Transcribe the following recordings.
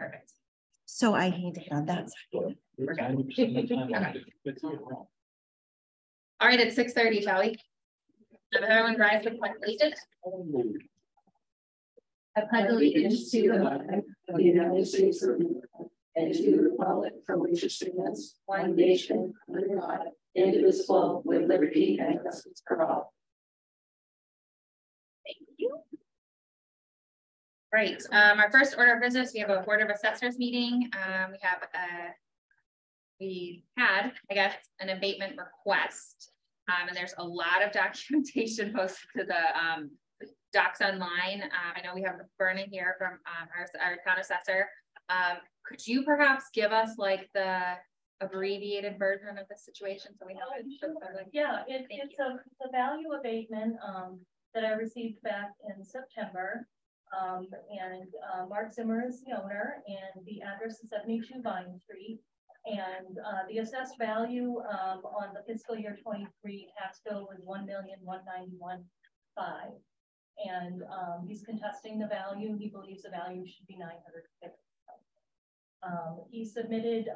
Perfect. So I need to hit on that side. All right, it's 6:30, shall we? Everyone rise with pledge allegiance. I pledge allegiance to the flag of the United States of America and to the republic for which it stands, one nation, under God, indivisible, with liberty and justice for all. Thank you. Right. Our first order of business, we have a Board of Assessors meeting. We had, I guess, an abatement request. And there's a lot of documentation posted to the docs online. I know we have Bernie here from our town assessor. Could you perhaps give us like the abbreviated version of the situation so we know it? Yeah, it's a value abatement that I received back in September. Mark Zimmer is the owner, and the address is 72 Vine Street. And the assessed value on the fiscal year 23 tax bill was $1,191,500. And he's contesting the value. He believes the value should be $950,000. He submitted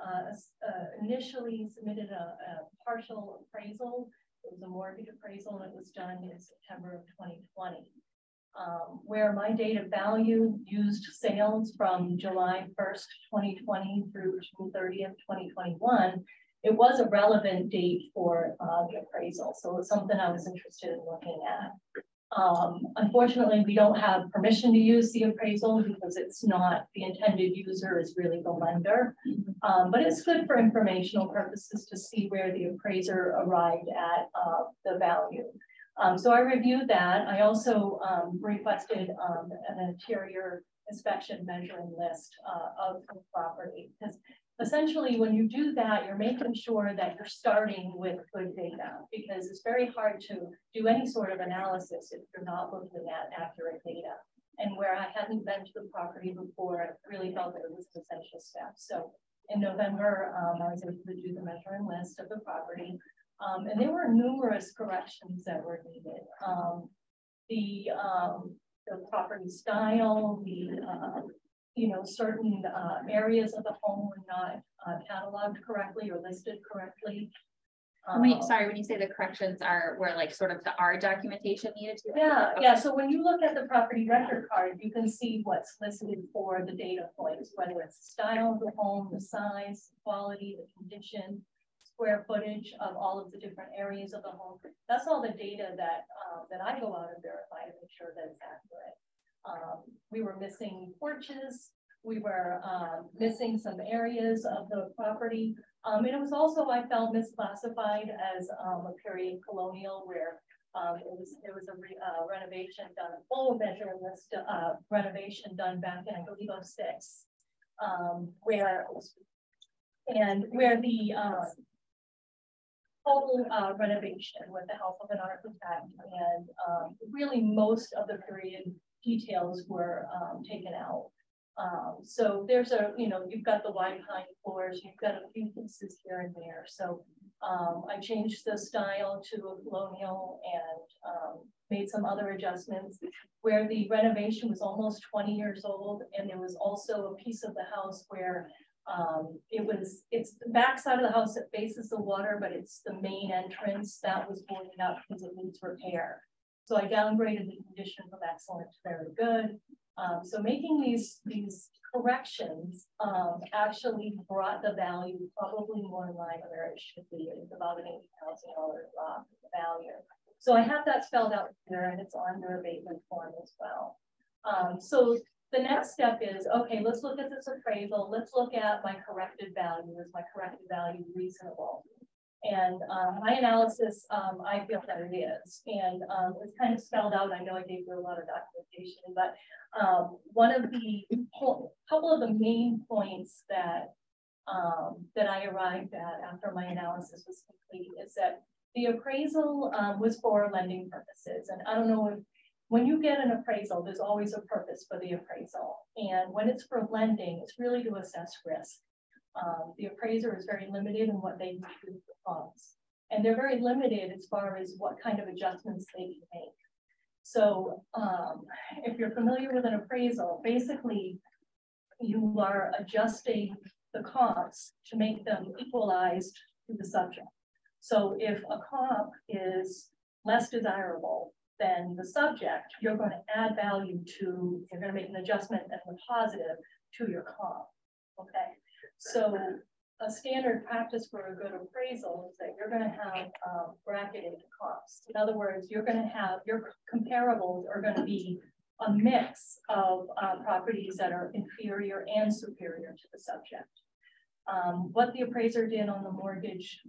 initially submitted a partial appraisal. It was a mortgage appraisal that was done in September of 2020. Where my date of value used sales from July 1st, 2020 through June 30th, 2021, it was a relevant date for the appraisal. So it's something I was interested in looking at. Unfortunately, we don't have permission to use the appraisal because it's not, the intended user is really the lender. But it's good for informational purposes to see where the appraiser arrived at the value. So I reviewed that. I also requested an interior inspection measuring list of the property, because essentially when you do that, you're making sure that you're starting with good data, because it's very hard to do any sort of analysis if you're not looking at accurate data. And where I hadn't been to the property before, I really felt that it was an essential step. So in November, I was able to do the measuring list of the property. And there were numerous corrections that were needed. The property style, certain areas of the home were not cataloged correctly or listed correctly. Sorry, when you say the corrections were like sort of the R documentation needed to? Yeah, okay. Yeah. So when you look at the property record card, you can see what's listed for the data points, whether it's the style of the home, the size, the quality, the condition, square footage of all of the different areas of the home. That's all the data that I go out and verify to make sure that it's accurate. We were missing porches. We were missing some areas of the property. And it was also, I felt, misclassified as a period colonial, where there was a renovation done, a full measure list renovation done back in, I believe, 06, where the total renovation with the help of an architect, and really most of the period details were taken out. So there's you've got the wide pine floors, you've got a few pieces here and there. So I changed the style to a colonial and made some other adjustments where the renovation was almost 20 years old. And there was also a piece of the house where it's the back side of the house that faces the water, but it's the main entrance that was boarded up because it needs repair. So I downgraded the condition from excellent to very good. So making these corrections actually brought the value probably more in line where it should be. It's about an $80,000 drop in the value. So I have that spelled out here, and it's on the abatement form as well. So the next step is, okay, let's look at this appraisal. Let's look at my corrected value. Is my corrected value reasonable? And my analysis, I feel that it is. And it's kind of spelled out. I know I gave you a lot of documentation, but couple of the main points that I arrived at after my analysis was complete is that the appraisal was for lending purposes. And I don't know if, when you get an appraisal, there's always a purpose for the appraisal. And when it's for lending, it's really to assess risk. The appraiser is very limited in what they can do for funds. And they're very limited as far as what kind of adjustments they can make. So if you're familiar with an appraisal, basically you are adjusting the comps to make them equalized to the subject. So if a comp is less desirable than the subject, you're going to add value to, you're going to make an adjustment and a positive to your comp. Okay, so a standard practice for a good appraisal is that you're going to have bracketed comps. In other words, you're going to have your comparables are going to be a mix of properties that are inferior and superior to the subject. What the appraiser did on the mortgage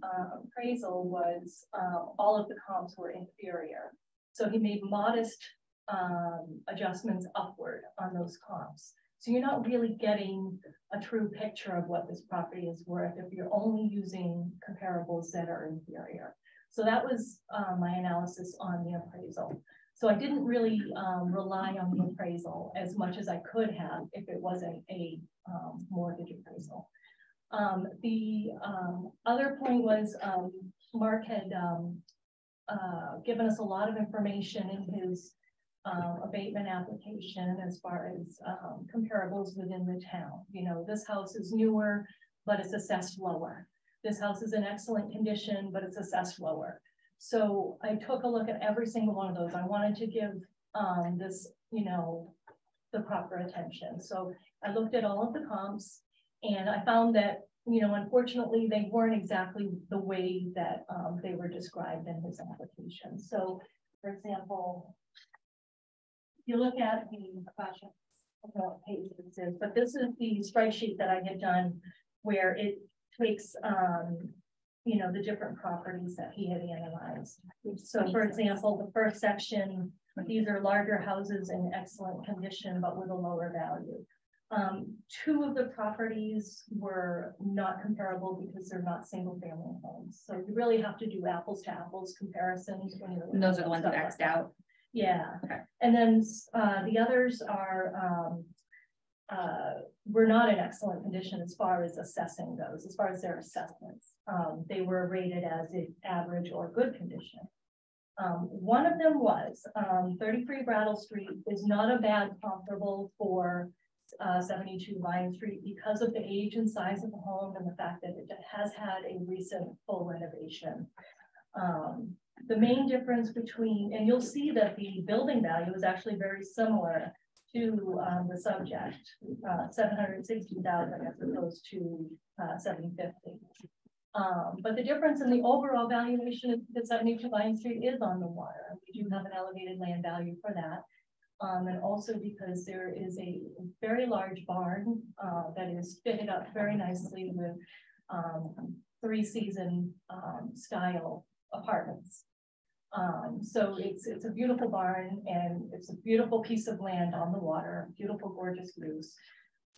appraisal was all of the comps were inferior. So he made modest adjustments upward on those comps. So you're not really getting a true picture of what this property is worth if you're only using comparables that are inferior. So that was my analysis on the appraisal. So I didn't really rely on the appraisal as much as I could have if it wasn't a mortgage appraisal. The other point was Mark had given us a lot of information in his abatement application as far as comparables within the town. You know, this house is newer, but it's assessed lower. This house is in excellent condition, but it's assessed lower. So I took a look at every single one of those. I wanted to give this, you know, the proper attention. So I looked at all of the comps and I found that, you know, unfortunately, they weren't exactly the way that they were described in his application. So, for example, you look at the question, I don't know what page this is, but this is the spreadsheet that I had done where it takes, you know, the different properties that he had analyzed. So, for example, the first section, these are larger houses in excellent condition, but with a lower value. Two of the properties were not comparable because they're not single family homes. So you really have to do apples to apples comparisons when you're. And those are the ones that X'd out. Yeah. Okay. And then the others are were not in excellent condition as far as assessing those, as far as their assessments. They were rated as an average or good condition. One of them was 33 Brattle Street is not a bad comparable for 72 Lion Street because of the age and size of the home and the fact that it has had a recent full renovation. The main difference between, and you'll see that the building value is actually very similar to the subject, 760,000 as opposed to 750. But the difference in the overall valuation of the 72 Lion Street is on the water. We do have an elevated land value for that. And also because there is a very large barn that is fitted up very nicely with 3-season style apartments. So it's a beautiful barn and it's a beautiful piece of land on the water, beautiful, gorgeous views.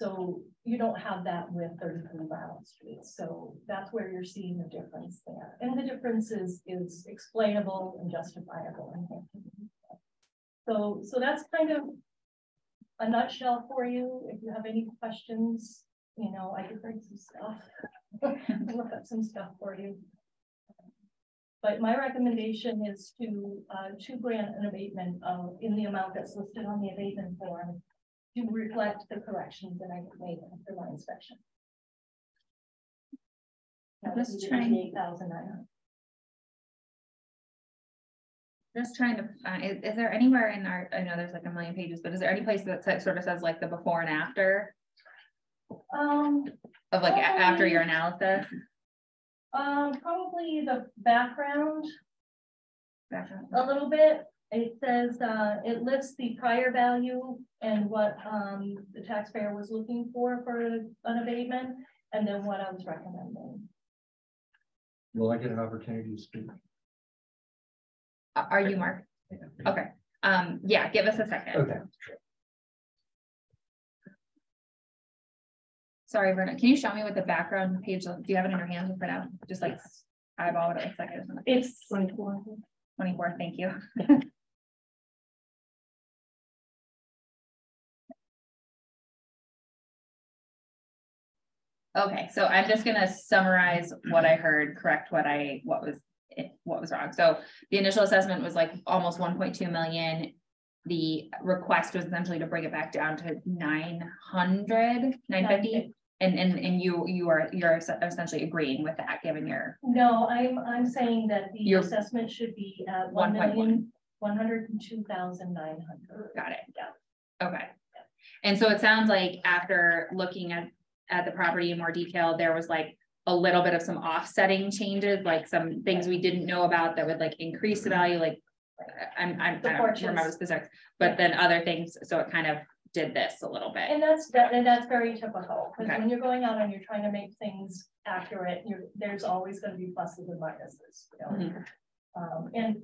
So you don't have that with 33 Brattle Street. So that's where you're seeing the difference there. And the difference is explainable and justifiable. So that's kind of a nutshell for you. If you have any questions, you know, I could bring some stuff, look up some stuff for you. But my recommendation is to grant an abatement in the amount that's listed on the abatement form to reflect the corrections that I made after my inspection. Just trying. 8,900. Just trying to find, is there anywhere in our, I know there's like a million pages, but is there any place that sort of says like the before and after? Of like after your analysis? Probably the background a little bit. It says it lists the prior value and what the taxpayer was looking for an abatement, and then what I was recommending. Will I get an opportunity to speak? Are you Mark? Okay. Yeah, give us a second. Okay. Sorry, Verna, can you show me what the background page, do you have it in your hands for now? Just like eyeball what it looks like. It's 24. 24, thank you. Okay, so I'm just gonna summarize what I heard, correct what was wrong. So the initial assessment was like almost 1.2 million. the request was essentially to bring it back down to 900, 950. And you're essentially agreeing with that, given your. No, I'm saying that the Your assessment should be at 1.1. 102,900. Got it. Yeah. Okay. And so it sounds like after looking at the property in more detail, there was like a little bit of some offsetting changes, like some things we didn't know about that would like increase the value. Like I don't remember specifics, but then other things. So it kind of did this a little bit. And that's very typical, because when you're going out and you're trying to make things accurate, there's always going to be pluses and minuses. You know? And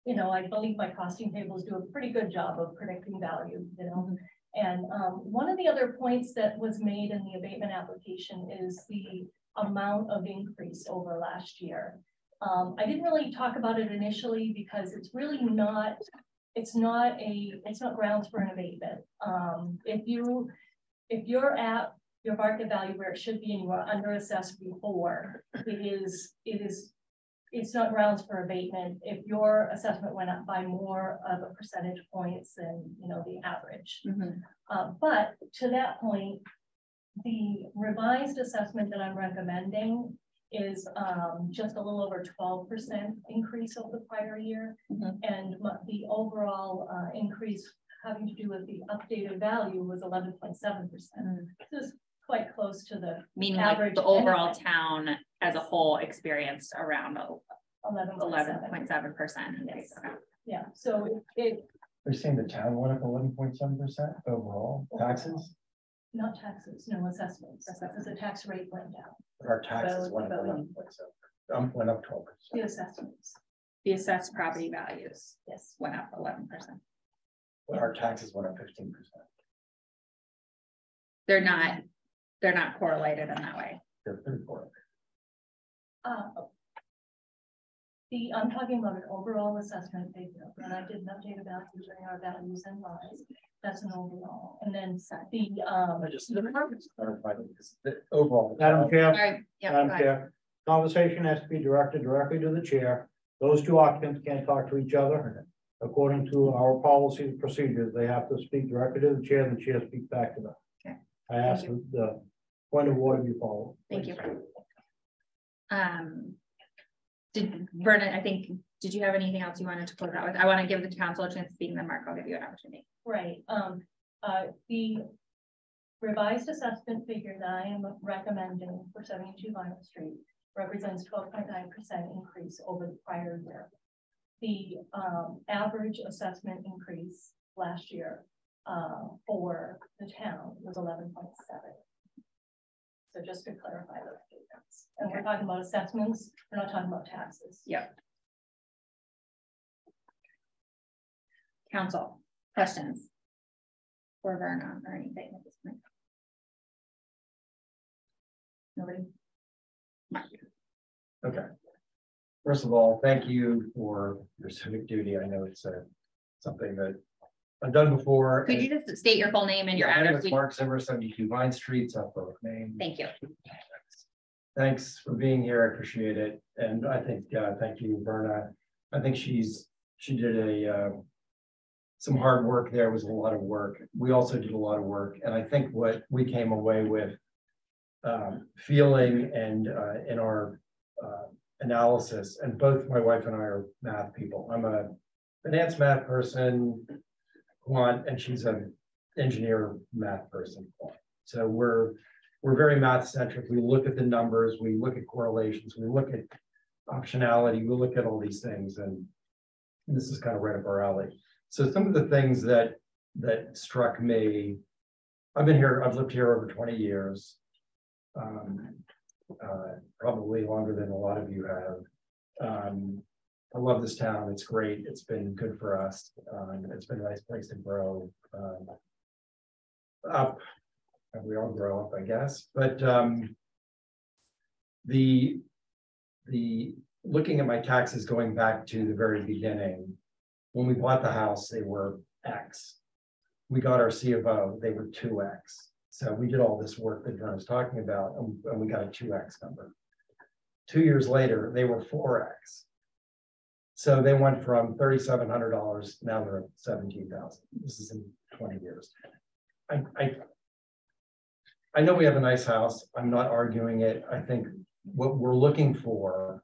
you know, I believe my costing tables do a pretty good job of predicting value. You know, and one of the other points that was made in the abatement application is the amount of increase over last year. I didn't really talk about it initially because it's really not. It's not grounds for an abatement. If you're at your market value where it should be and you are under assessed before, it's not grounds for abatement if your assessment went up by more of a percentage points than the average. But to that point, the revised assessment that I'm recommending is just a little over 12% increase over the prior year. And the overall increase having to do with the updated value was 11.7%. This is quite close to the average. Like the overall town as a whole experienced around 11.7%. Yes. Yeah, so We're saying the town went up 11.7% overall taxes? Not taxes, no assessments. Because the tax rate went down. Our taxes went up 11.7%. Went up 12%. The assessments. The assessed property values, yes, went up 11%. But our taxes went up 15%. They're not correlated in that way. They're pretty poor. I'm talking about an overall assessment figure, and I did an update about using our values and lies. That's an overall, and then the I just clarified the overall. Madam Chair, Right. Yeah, Madam Chair, conversation has to be directed directly to the chair. Those two occupants can't talk to each other. According to our policy and procedures, they have to speak directly to the chair, and the chair speaks back to them. Okay. I ask the point of order be followed. Thank you. Did Vernon, did you have anything else you wanted to close out with? I want to give the council a chance to speak, and then Mark, I'll give you an opportunity. right. The revised assessment figure that I am recommending for 72 Vinyl Street represents 12.9% increase over the prior year. The average assessment increase last year for the town was 11.7. So just to clarify those figures. And we're talking about assessments, we're not talking about taxes. Yep. Council, questions for Vernon or anything at this point? Nobody? Mark. Okay. First of all, thank you for your civic duty. I know it's something that I've done before. Could you just state your full name and your My name address? is Mark Zimmer, 72 Vine Street, South Berwick, Maine. Thank you. Thanks for being here. I appreciate it. And I think, thank you, Verna. I think she did some hard work there. It was a lot of work. We also did a lot of work. And I think what we came away with feeling and in our analysis, and both my wife and I are math people. I'm a finance math person, quant, and she's an engineer math person, quant. So we're very math centric. We look at the numbers, we look at correlations, we look at optionality, we look at all these things, and this is kind of right up our alley. So some of the things that struck me, I've lived here over 20 years. Probably longer than a lot of you have. I love this town. It's great. It's been good for us. It's been a nice place to grow up. And we all grow up, I guess. But the looking at my taxes going back to the very beginning, when we bought the house, they were X. We got our C of O, they were 2X. So we did all this work that Vern was talking about, and we got a 2X number. 2 years later, they were 4X. So they went from $3,700, now they're at $17,000. This is in 20 years. I know we have a nice house. I'm not arguing it. I think what we're looking for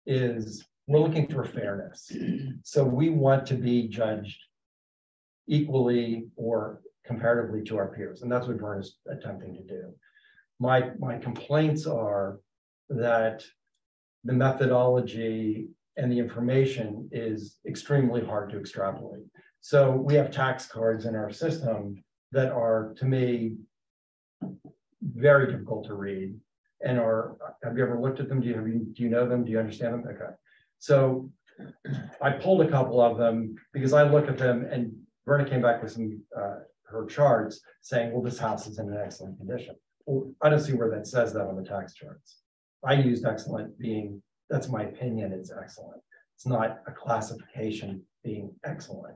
is we're looking for fairness. So we want to be judged equally or comparatively to our peers. And that's what Vern is attempting to do. My complaints are that the methodology and the information is extremely hard to extrapolate. So we have tax cards in our system that are, to me, very difficult to read and have you ever looked at them? Do you know them? Do you understand them? Okay. So I pulled a couple of them because I look at them and Verna came back with some her charts saying, well, this house is in an excellent condition. Well, I don't see where that says that on the tax charts. I used excellent being, that's my opinion, it's excellent. It's not a classification being excellent.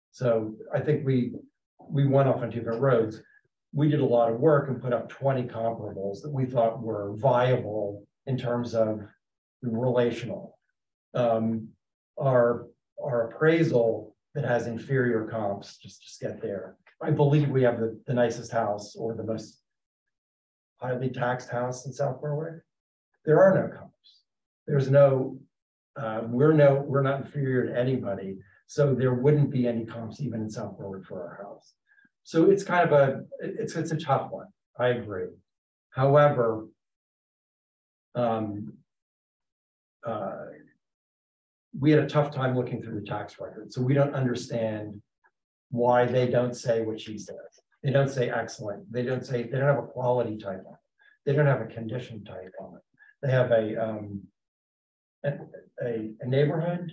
So I think we went off on different roads. We did a lot of work and put up 20 comparables that we thought were viable in terms of relational. Our appraisal that has inferior comps, just get there. I believe we have the nicest house or the most highly taxed house in South Berwick. There are no comps. There's no, we're not inferior to anybody. So there wouldn't be any comps even in South Berwick for our house. So it's kind of it's a tough one. I agree. However, we had a tough time looking through the tax record. So we don't understand why they don't say what she says. They don't say excellent. They don't have a quality type on it. They don't have a condition type on it. They have a neighborhood,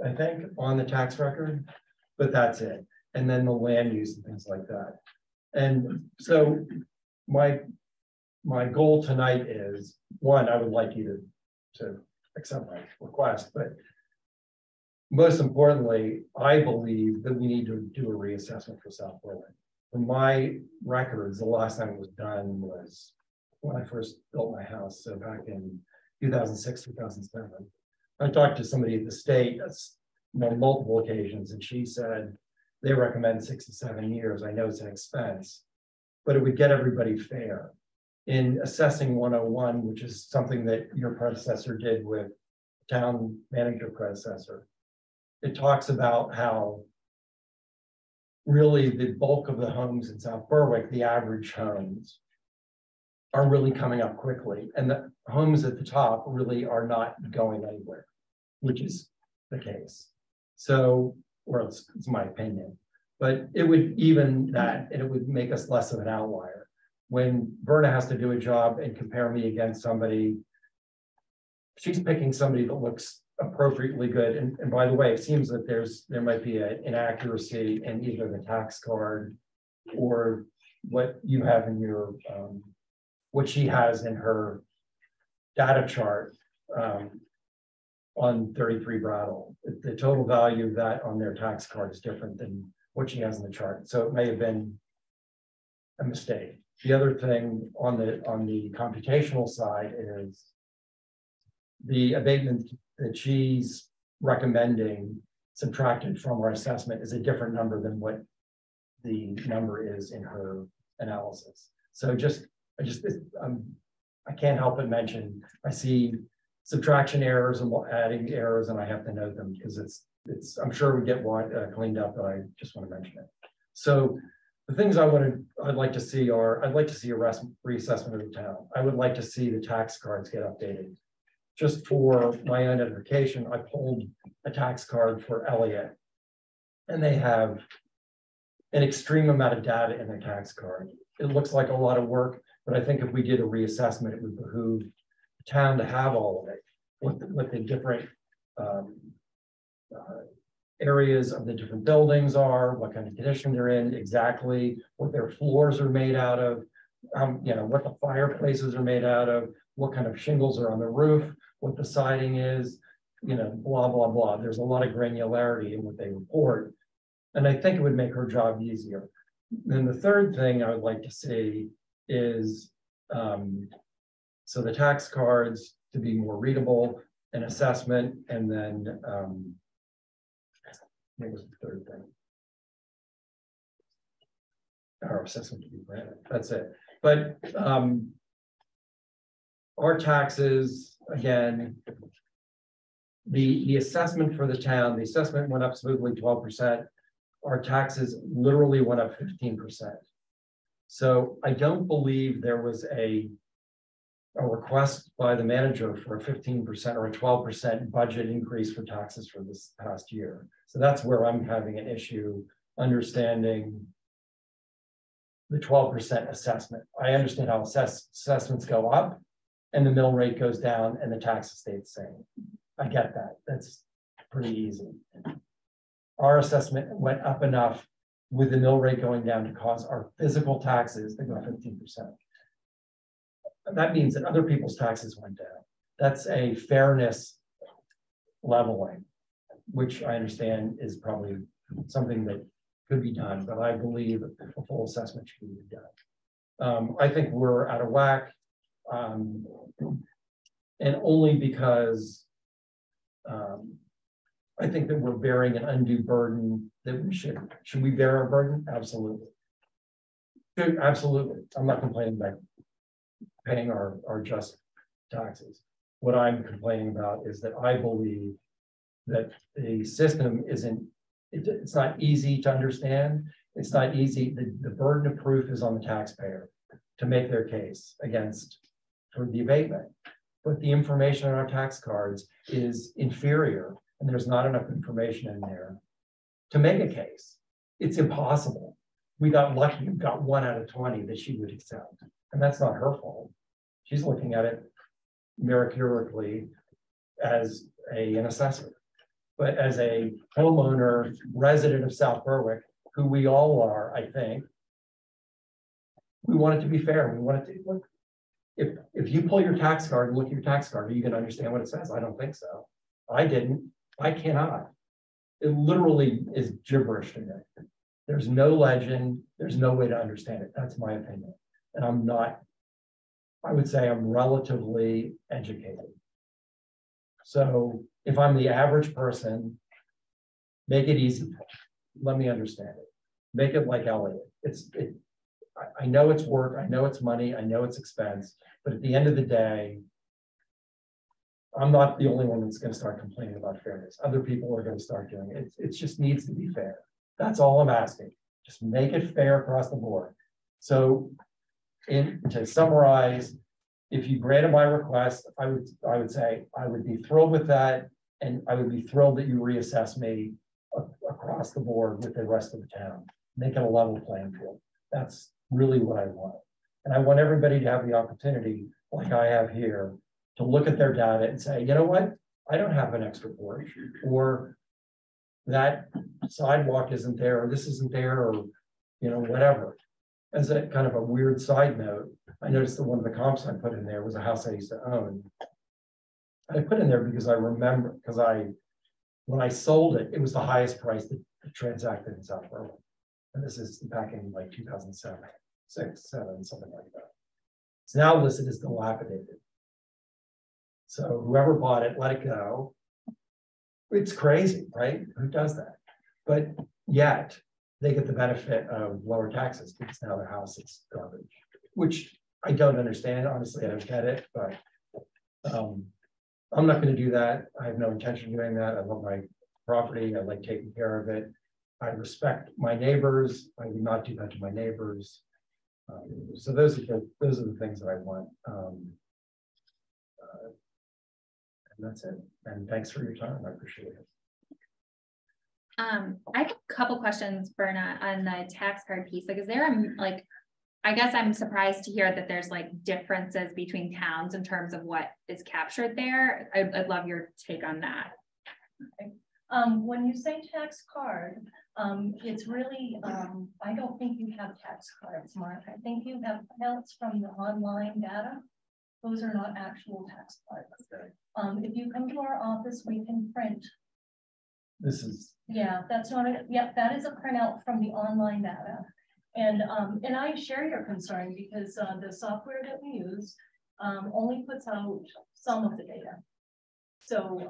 I think, on the tax record, but that's it. And then the land use and things like that. And so my goal tonight is, one, I would like you to accept my request, but most importantly, I believe that we need to do a reassessment for South Berwick. From my records, the last time it was done was when I first built my house, so back in 2006, 2007. I talked to somebody at the state on multiple occasions, and she said they recommend 6 to 7 years. I know it's an expense, but it would get everybody fair. In assessing 101, which is something that your predecessor did with town manager predecessor, it talks about how really the bulk of the homes in South Berwick, the average homes, are really coming up quickly. And the homes at the top really are not going anywhere, which is the case. So, or it's my opinion, but it would even that, and it would make us less of an outlier. When Verna has to do a job and compare me against somebody, she's picking somebody that looks appropriately good. And by the way, it seems that there might be an inaccuracy in either the tax card or what you have in your, what she has in her data chart on 33 Brattle. The total value of that on their tax card is different than what she has in the chart. So it may have been a mistake. The other thing on the computational side is the abatement that she's recommending subtracted from our assessment is a different number than what the number is in her analysis. So I can't help but mention, I see subtraction errors and adding errors, and I have to note them because I'm sure we get cleaned up, but I just want to mention it. So the things I'd like to see are, I'd like to see a reassessment of the town. I would like to see the tax cards get updated. Just for my own edification, I pulled a tax card for Elliott, and they have an extreme amount of data in their tax card. It looks like a lot of work, but I think if we did a reassessment, it would behoove the town to have all of it, what the different areas of the different buildings are, what kind of condition they're in, exactly what their floors are made out of, what the fireplaces are made out of, what kind of shingles are on the roof, what the siding is, blah, blah, blah. There's a lot of granularity in what they report. And I think it would make her job easier. Then the third thing I would like to see is, so the tax cards to be more readable, an assessment, and then what was the third thing? Our assessment to be granted. That's it. But our taxes, again, the assessment for the town, the assessment went up smoothly 12%. Our taxes literally went up 15%. So I don't believe there was a request by the manager for a 15% or a 12% budget increase for taxes for this past year. So that's where I'm having an issue understanding the 12% assessment. I understand how assessments go up and the mill rate goes down and the taxes stay the same. I get that. That's pretty easy. Our assessment went up enough with the mill rate going down to cause our physical taxes to go 15%. That means that other people's taxes went down. That's a fairness leveling, which I understand is probably something that could be done, but I believe a full assessment should be done. I think we're out of whack, and only because I think that we're bearing an undue burden that we should we bear our burden? Absolutely. Absolutely. I'm not complaining about paying our just taxes. What I'm complaining about is that I believe that the system it's not easy to understand. It's not easy. The burden of proof is on the taxpayer to make their case for the abatement. But the information on our tax cards is inferior, and there's not enough information in there to make a case. It's impossible. We got lucky. We got 1 out of 20 that she would accept, and that's not her fault. She's looking at it miraculously as an assessor. But as a homeowner, resident of South Berwick, who we all are, I think, we want it to be fair. We want it to look. If you pull your tax card and look at your tax card, are you going to understand what it says? I don't think so. I didn't. I cannot. It literally is gibberish to me. There's no legend. There's no way to understand it. That's my opinion. And I'm not, I would say I'm relatively educated. So if I'm the average person, make it easy. Let me understand it. Make it like Elliot. I know it's work. I know it's money. I know it's expense. But at the end of the day, I'm not the only one that's going to start complaining about fairness. Other people are going to start doing it. It just needs to be fair. That's all I'm asking. Just make it fair across the board. So to summarize, if you granted my request, I would say I would be thrilled with that. And I would be thrilled that you reassess me across the board with the rest of the town. Make it a level playing field. That's really what I want. And I want everybody to have the opportunity, like I have here, to look at their data and say, you know what? I don't have an extra porch, or that sidewalk isn't there, or this isn't there, or whatever. As a kind of a weird side note, I noticed that one of the comps I put in there was a house I used to own. I put in there because I remember, when I sold it, it was the highest price that transacted in South Berwick. And this is back in like 2007, 6, 7, something like that. It's now listed as dilapidated. So whoever bought it, let it go. It's crazy, right? Who does that? But yet they get the benefit of lower taxes because now their house is garbage, which I don't understand. Honestly, I don't get it, but I'm not going to do that. I have no intention of doing that. I love my property. I like taking care of it. I respect my neighbors. I would not do that to my neighbors. So those are the things that I want. And that's it. And thanks for your time. I appreciate it. I have a couple questions, Berna, on the tax card piece. Like, is there I guess I'm surprised to hear that there's differences between towns in terms of what is captured there. I'd love your take on that. Okay. When you say tax card, it's really, I don't think you have tax cards, Mark. I think you have accounts from the online data. Those are not actual tax cards. Okay. If you come to our office, we can print. This is. Yeah, that's not a, yeah, that is a printout from the online data. And I share your concern because the software that we use only puts out some of the data. So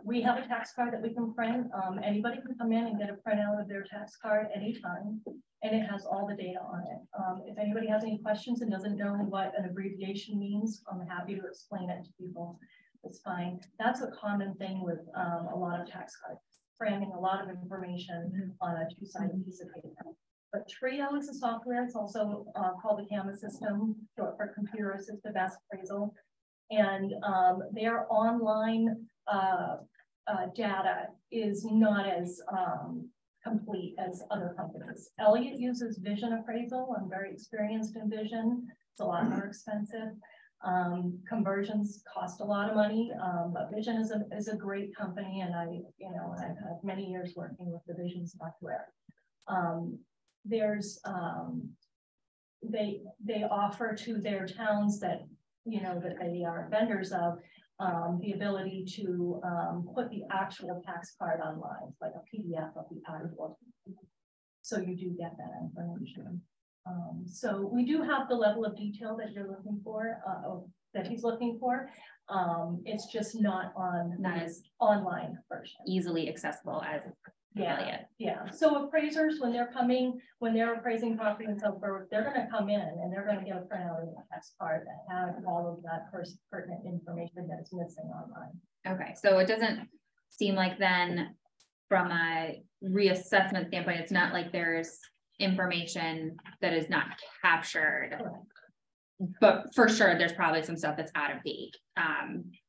we have a tax card that we can print. Anybody can come in and get a printout of their tax card anytime, and it has all the data on it. If anybody has any questions and doesn't know what an abbreviation means, I'm happy to explain it to people. It's fine. That's a common thing with a lot of tax cards, cramming a lot of information on a two-sided piece of paper. But Trio is a software. It's also called the CAMA system, short for Computer Assisted Mass Appraisal. And their online data is not as complete as other companies. Elliott uses Vision Appraisal. I'm very experienced in Vision. It's a lot more expensive. Conversions cost a lot of money, but Vision is a great company, and I've had many years working with the Vision software. They offer to their towns that that they are vendors of the ability to put the actual tax card online, like a PDF of the article. So you do get that information. So we do have the level of detail that you're looking for, that he's looking for. It's just not as online version. Easily accessible as Elliott. Yeah. So appraisers, when they're appraising property in Southborough, they're going to come in and they're going to get a printout of the tax card that has all of that pertinent information that's missing online. Okay, so it doesn't seem like then from a reassessment standpoint, it's not like there's information that is not captured. Correct. But for sure, there's probably some stuff that's out of date.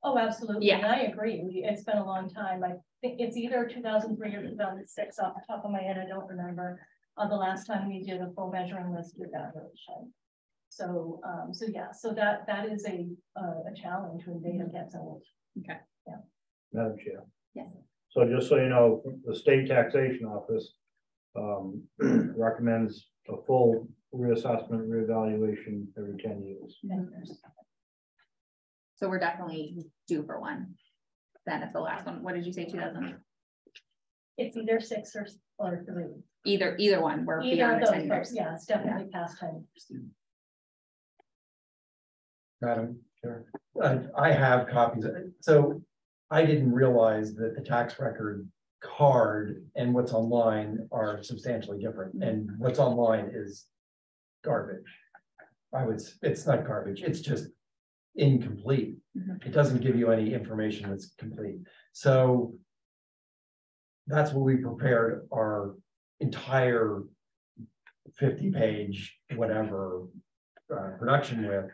Oh, absolutely. Yeah, and I agree. It's been a long time. I think it's either 2003 or 2006 off the top of my head. I don't remember the last time we did a full measuring list evaluation. So, so that is a challenge when data gets old. Okay. Yeah. Madam Chair. Yes. So just so you know, the state taxation office recommends a full reassessment, reevaluation every 10 years. So we're definitely due for one. Then if the last one, what did you say, 2000? It's either 6 or 3. Either one. We're beyond the 10 years. Yeah, it's definitely past 10 years. Madam Chair, I have copies. So I didn't realize that the tax record card and what's online are substantially different. And what's online is garbage. It's not garbage, it's just incomplete. It doesn't give you any information that's complete. So that's what we prepared our entire 50-page whatever production with.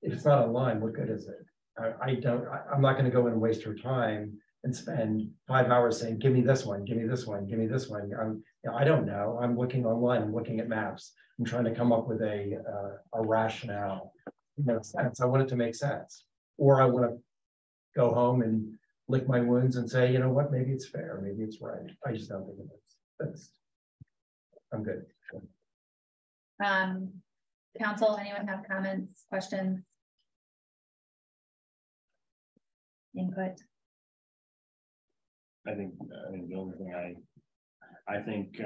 If it's not online, what good is it? I'm not going to go in and waste your time and spend 5 hours saying, give me this one, give me this one, give me this one. I don't know. I'm looking online, I'm looking at maps. I'm trying to come up with a rationale. I want it to make sense. Or I want to go home and lick my wounds and say, you know what, maybe it's fair, maybe it's right. I just don't think it is. I'm good. Council, anyone have comments, questions? Input? I think the only thing I think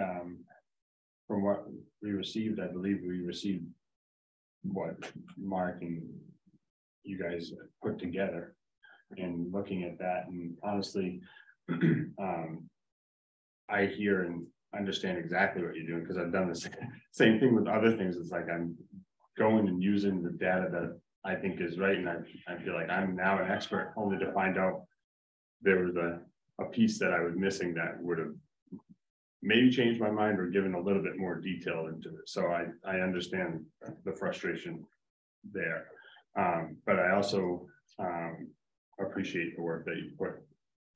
from what we received, I believe we received what Mark and you guys put together, and looking at that, and honestly, I hear and understand exactly what you're doing, because I've done the same thing with other things. It's like I'm going and using the data that I think is right, and I feel like I'm now an expert, only to find out there was a piece that I was missing that would have maybe changed my mind or given a little bit more detail into it. So I understand the frustration there, but I also appreciate the work that you put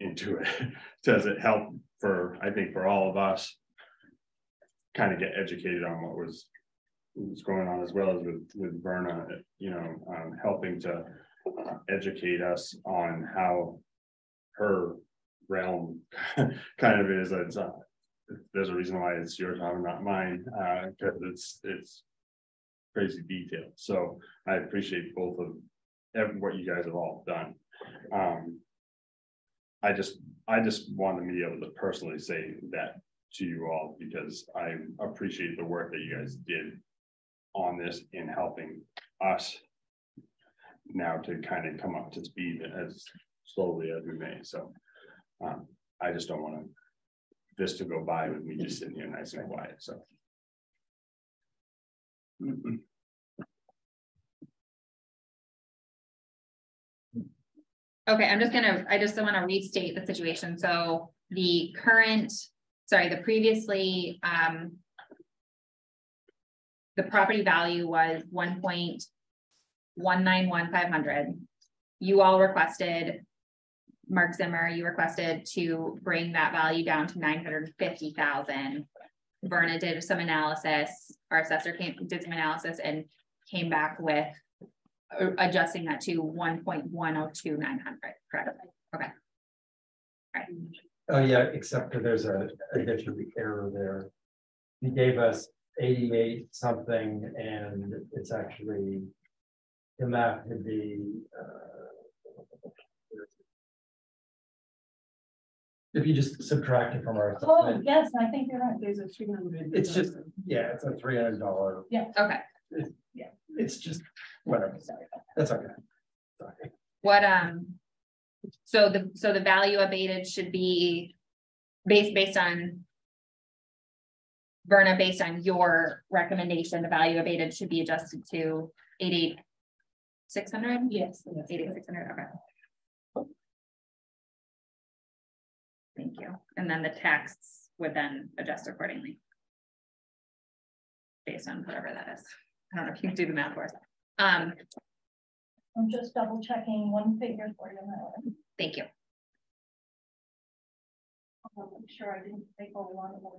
into it. Does it help I think for all of us kind of get educated on what was going on, as well as with Verna, helping to educate us on how her realm kind of is. There's a reason why it's your time, not mine, because it's crazy detail. So I appreciate both of what you guys have all done. I just want to be able to personally say that to you all, because I appreciate the work that you guys did on this in helping us now to kind of come up to speed as slowly as we may. So I just don't want this to go by with me just sitting here nice and quiet. So. Okay, I just want to restate the situation. So the previously, the property value was 1.191500. You all requested, Mark Zimmer, you requested to bring that value down to 950,000. Verna did some analysis, our assessor did some analysis and came back with adjusting that to 1.102900, correct? Okay. All right. Oh yeah, except that there's a additional error there. He gave us 88 something, and it's actually the math would be if you just subtract it from our. Oh yes, I think you're right. There's a 300. It's just it's a $300. Yeah. Okay. It's just whatever. That's okay. Sorry. What so the value abated should be based on Verna, based on your recommendation, the value abated should be adjusted to 88,600? Yes. 88,600, okay. Thank you. And then the tax would then adjust accordingly. Based on whatever that is. I don't know if you can do the math for us. I'm just double checking one figure for you now. Thank you. I'll make sure I didn't take all one of them.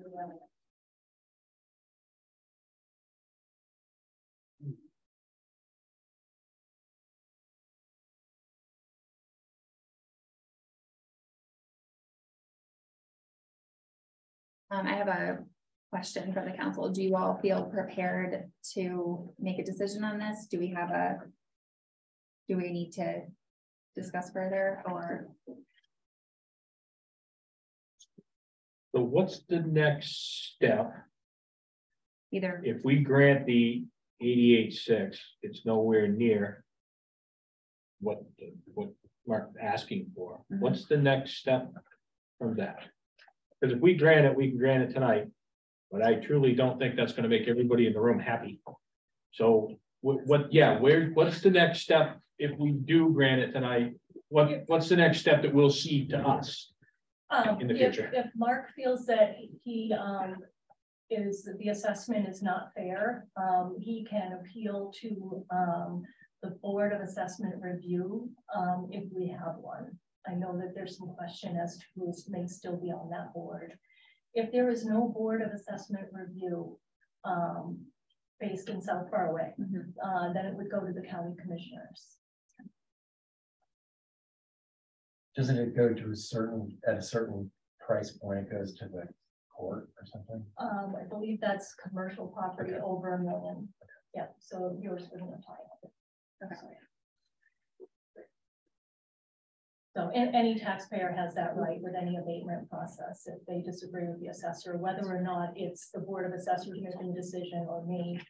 I have a question from the council. Do you all feel prepared to make a decision on this? Do we need to discuss further, or? So what's the next step? Either. If we grant the 88.6, it's nowhere near what Mark's asking for. Mm-hmm. What's the next step from that? Because if we grant it, we can grant it tonight, but I truly don't think that's going to make everybody in the room happy. So what's the next step if we do grant it tonight? What's the next step that we'll see to us in the future? If Mark feels that the assessment is not fair, he can appeal to the Board of Assessment Review if we have one. I know that there's some question as to who may still be on that board. If there is no Board of Assessment Review based in South Faraway, then it would go to the county commissioners. Doesn't it go to at a certain price point, it goes to the court or something? I believe that's commercial property over $1 million. Yeah, so yours wouldn't apply. Okay. So any taxpayer has that right with any abatement process if they disagree with the assessor, whether or not it's the Board of Assessors making a decision or me,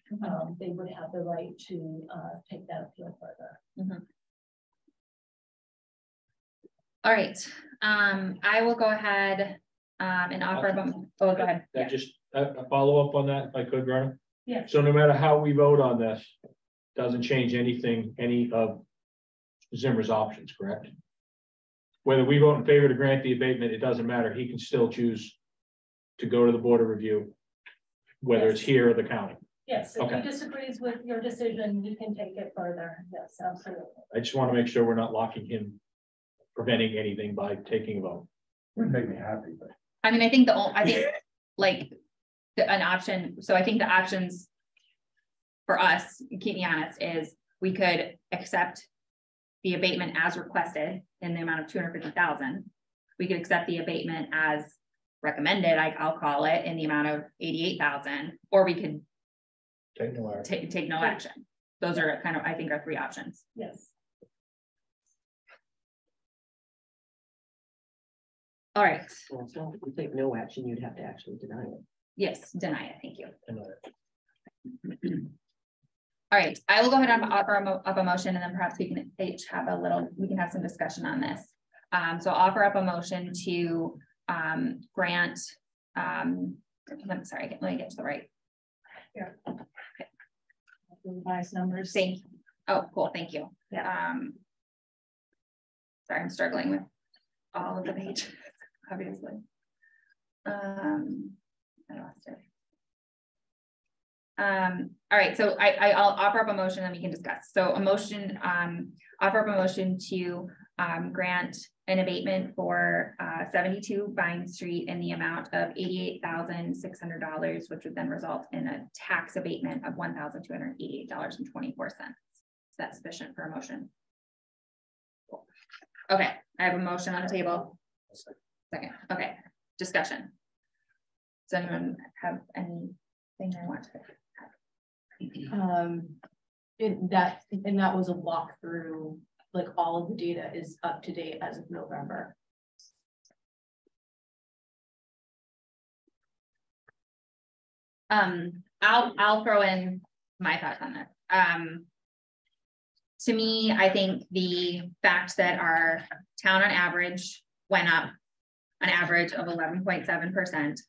they would have the right to take that appeal further. All right. I will go ahead and offer them. Oh, go ahead. Just a follow up on that, if I could, Verna. Yeah. So no matter how we vote on this, doesn't change anything, any of Zimmer's options, correct? Whether we vote in favor to grant the abatement, it doesn't matter. He can still choose to go to the Board of Review, whether it's here or the county. Yes, if he disagrees with your decision, you can take it further. Yes, absolutely. I just want to make sure we're not locking him, preventing anything by taking a vote. Wouldn't make me happy, but I mean, I think an option. So I think the options for us, keep me honest, is we could accept the abatement as requested in the amount of 250,000. We could accept the abatement as recommended, I'll call it, in the amount of 88,000, or we could take no action. Take no action. Those are kind of, I think, our three options. Yes. All right. Well, so if you take no action, you'd have to actually deny it. Yes, deny it. Thank you. All right, I will go ahead and offer up a motion, and then perhaps we can each have we can have some discussion on this. So I'll offer up a motion to grant, I'm sorry, let me get to the right. Here. Okay. Revised numbers. Thank you. Oh, cool, thank you. Yeah. Sorry, I'm struggling with all of the pages, obviously. I lost it. All right, so I'll offer up a motion and we can discuss. So a motion, offer up a motion to grant an abatement for 72 Vine Street in the amount of $88,600, which would then result in a tax abatement of $1,288.24. Is that sufficient for a motion? Okay, I have a motion on the table. Second, okay, discussion. Does anyone have anything they want to that was a walkthrough, like all of the data is up to date as of November. I'll throw in my thoughts on this. To me, I think the fact that our town on average went up an average of 11.7%,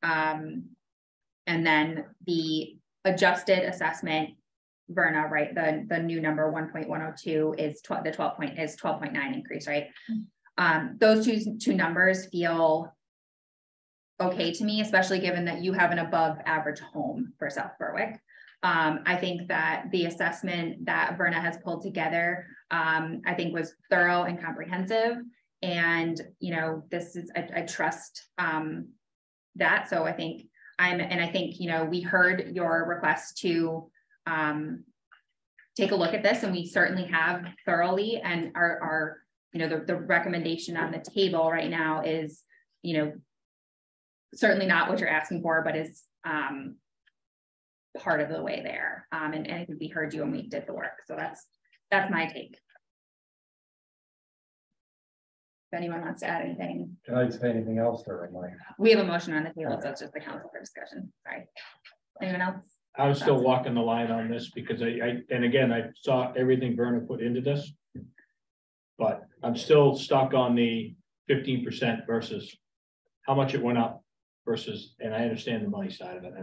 and then the adjusted assessment, Verna, right? The new number 1.102 is 12.9 increase, right? Those two numbers feel okay to me, especially given that you have an above average home for South Berwick. I think that the assessment that Verna has pulled together, I think was thorough and comprehensive. And, you know, this is, I trust that. So I think I think, you know, we heard your request to take a look at this, and we certainly have thoroughly, and our you know, the recommendation on the table right now is, you know, certainly not what you're asking for, but is part of the way there. And I think we heard you and we did the work. So that's my take. If anyone wants to add anything. Can I say anything else there? We have a motion on the table, so it's just the council for discussion. Sorry. Anyone else? I was still walking the line on this because and again, I saw everything Verna put into this, but I'm still stuck on the 15% versus how much it went up versus, and I understand the money side of it.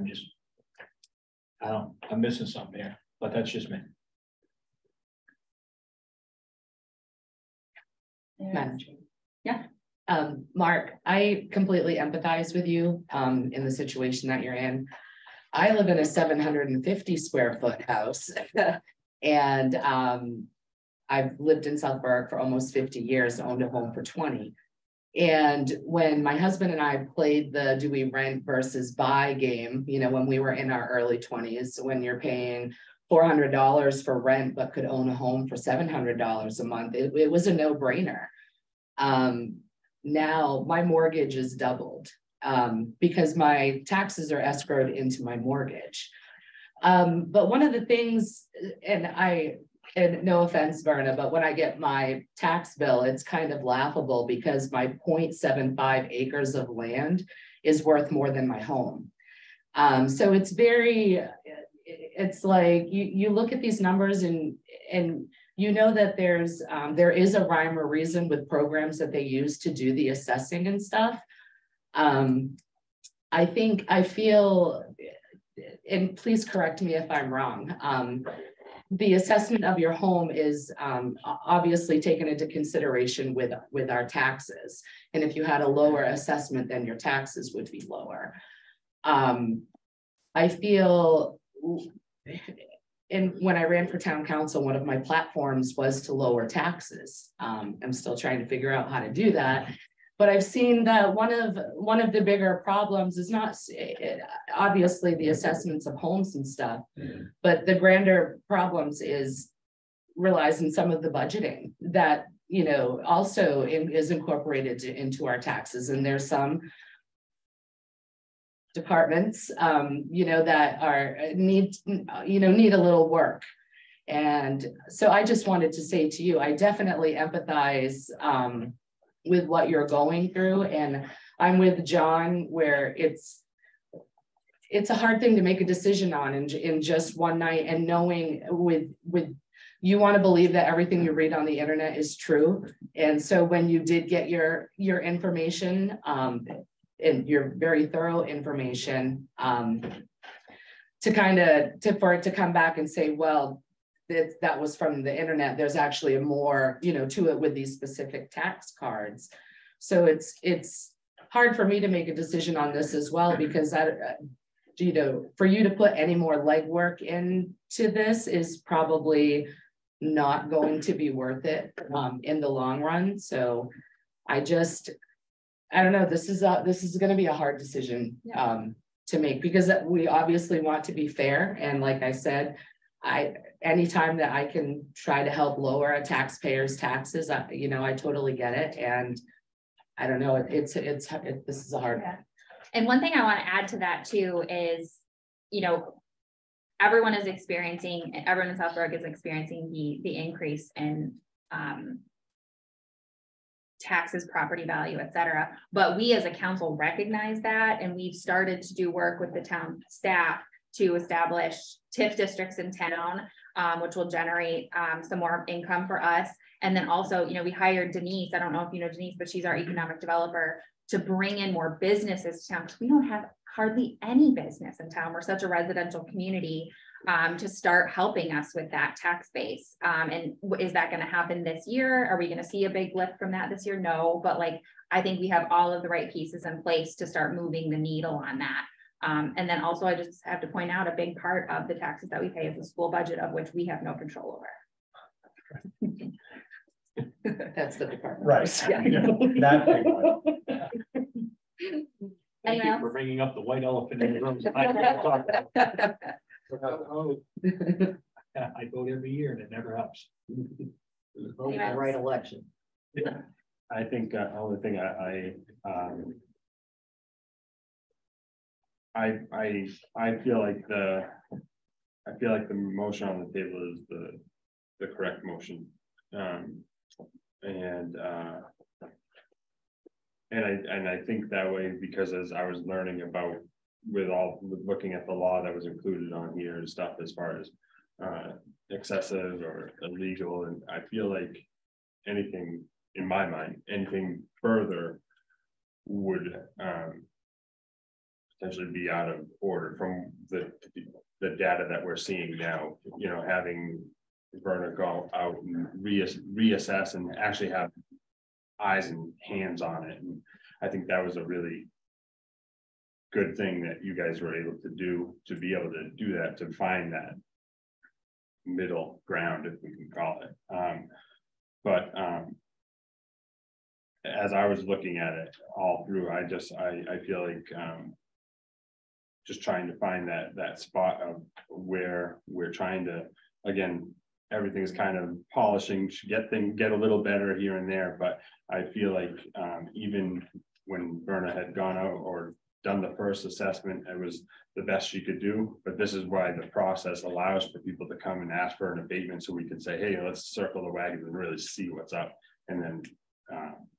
I'm missing something there, but that's just me. Manager. Yeah. Mark, I completely empathize with you in the situation that you're in. I live in a 750 square foot house and I've lived in South Berwick for almost 50 years, owned a home for 20. And when my husband and I played the do we rent versus buy game, you know, when we were in our early 20s, when you're paying $400 for rent, but could own a home for $700 a month, it was a no-brainer. Now my mortgage is doubled because my taxes are escrowed into my mortgage. But one of the things, and no offense, Verna, but when I get my tax bill, it's kind of laughable because my 0.75 acres of land is worth more than my home. So it's like you look at these numbers and you know that there is a rhyme or reason with programs that they use to do the assessing and stuff. I feel, and please correct me if I'm wrong, the assessment of your home is obviously taken into consideration with our taxes. And if you had a lower assessment, then your taxes would be lower. I feel, and when I ran for town council, one of my platforms was to lower taxes. I'm still trying to figure out how to do that. But I've seen that one of the bigger problems is not obviously the assessments of homes and stuff, but the grander problems relies in some of the budgeting that, you know, also is incorporated into our taxes. And there's some departments, you know, that need a little work. And so I just wanted to say to you, I definitely empathize with what you're going through. And I'm with John where it's a hard thing to make a decision on in just one night, and knowing with you want to believe that everything you read on the internet is true. And so when you did get your information, and your very thorough information, for it to come back and say, well, that was from the internet, there's actually a more, to it with these specific tax cards. So it's hard for me to make a decision on this as well, because that, for you to put any more legwork into this is probably not going to be worth it in the long run. So I don't know, this is going to be a hard decision to make, because we obviously want to be fair. And like I said, anytime that I can try to help lower a taxpayer's taxes, I totally get it. And I don't know, this is a hard. Yeah. And one thing I want to add to that too is, everyone in Southborough is experiencing the increase in taxes, property value, et cetera. But we as a council recognize that, and we've started to do work with the town staff to establish TIF districts in town, which will generate some more income for us. And then also, we hired Denise. I don't know if you know Denise, but she's our economic developer, to bring in more businesses to town, because we don't have hardly any business in town. We're such a residential community, to start helping us with that tax base. And is that going to happen this year? Are we going to see a big lift from that this year? No, but I think we have all of the right pieces in place to start moving the needle on that. And then also, I just have to point out, a big part of the taxes that we pay is the school budget, of which we have no control over. That's the department. Right. Yeah. That big one. Thank you for bringing up the white elephant in the room. I vote every year and it never helps. Vote the right election. I think only thing I feel like the motion on the table is the correct motion. And I think that way, because as I was learning about with looking at the law that was included on here and stuff, as far as excessive or illegal, and I feel like anything, in my mind, anything further would potentially be out of order from the data that we're seeing now. Having Verna go out and reassess and actually have eyes and hands on it. And I think that was a really good thing that you guys were able to do, to be able to do that, to find that middle ground, if we can call it. But as I was looking at it all through, I feel like just trying to find that spot of where we're trying to, again, everything's kind of polishing, get a little better here and there. But I feel like even when Verna had gone out or done the first assessment, it was the best she could do. But this is why the process allows for people to come and ask for an abatement, so we can say, hey, let's circle the wagons and really see what's up, and then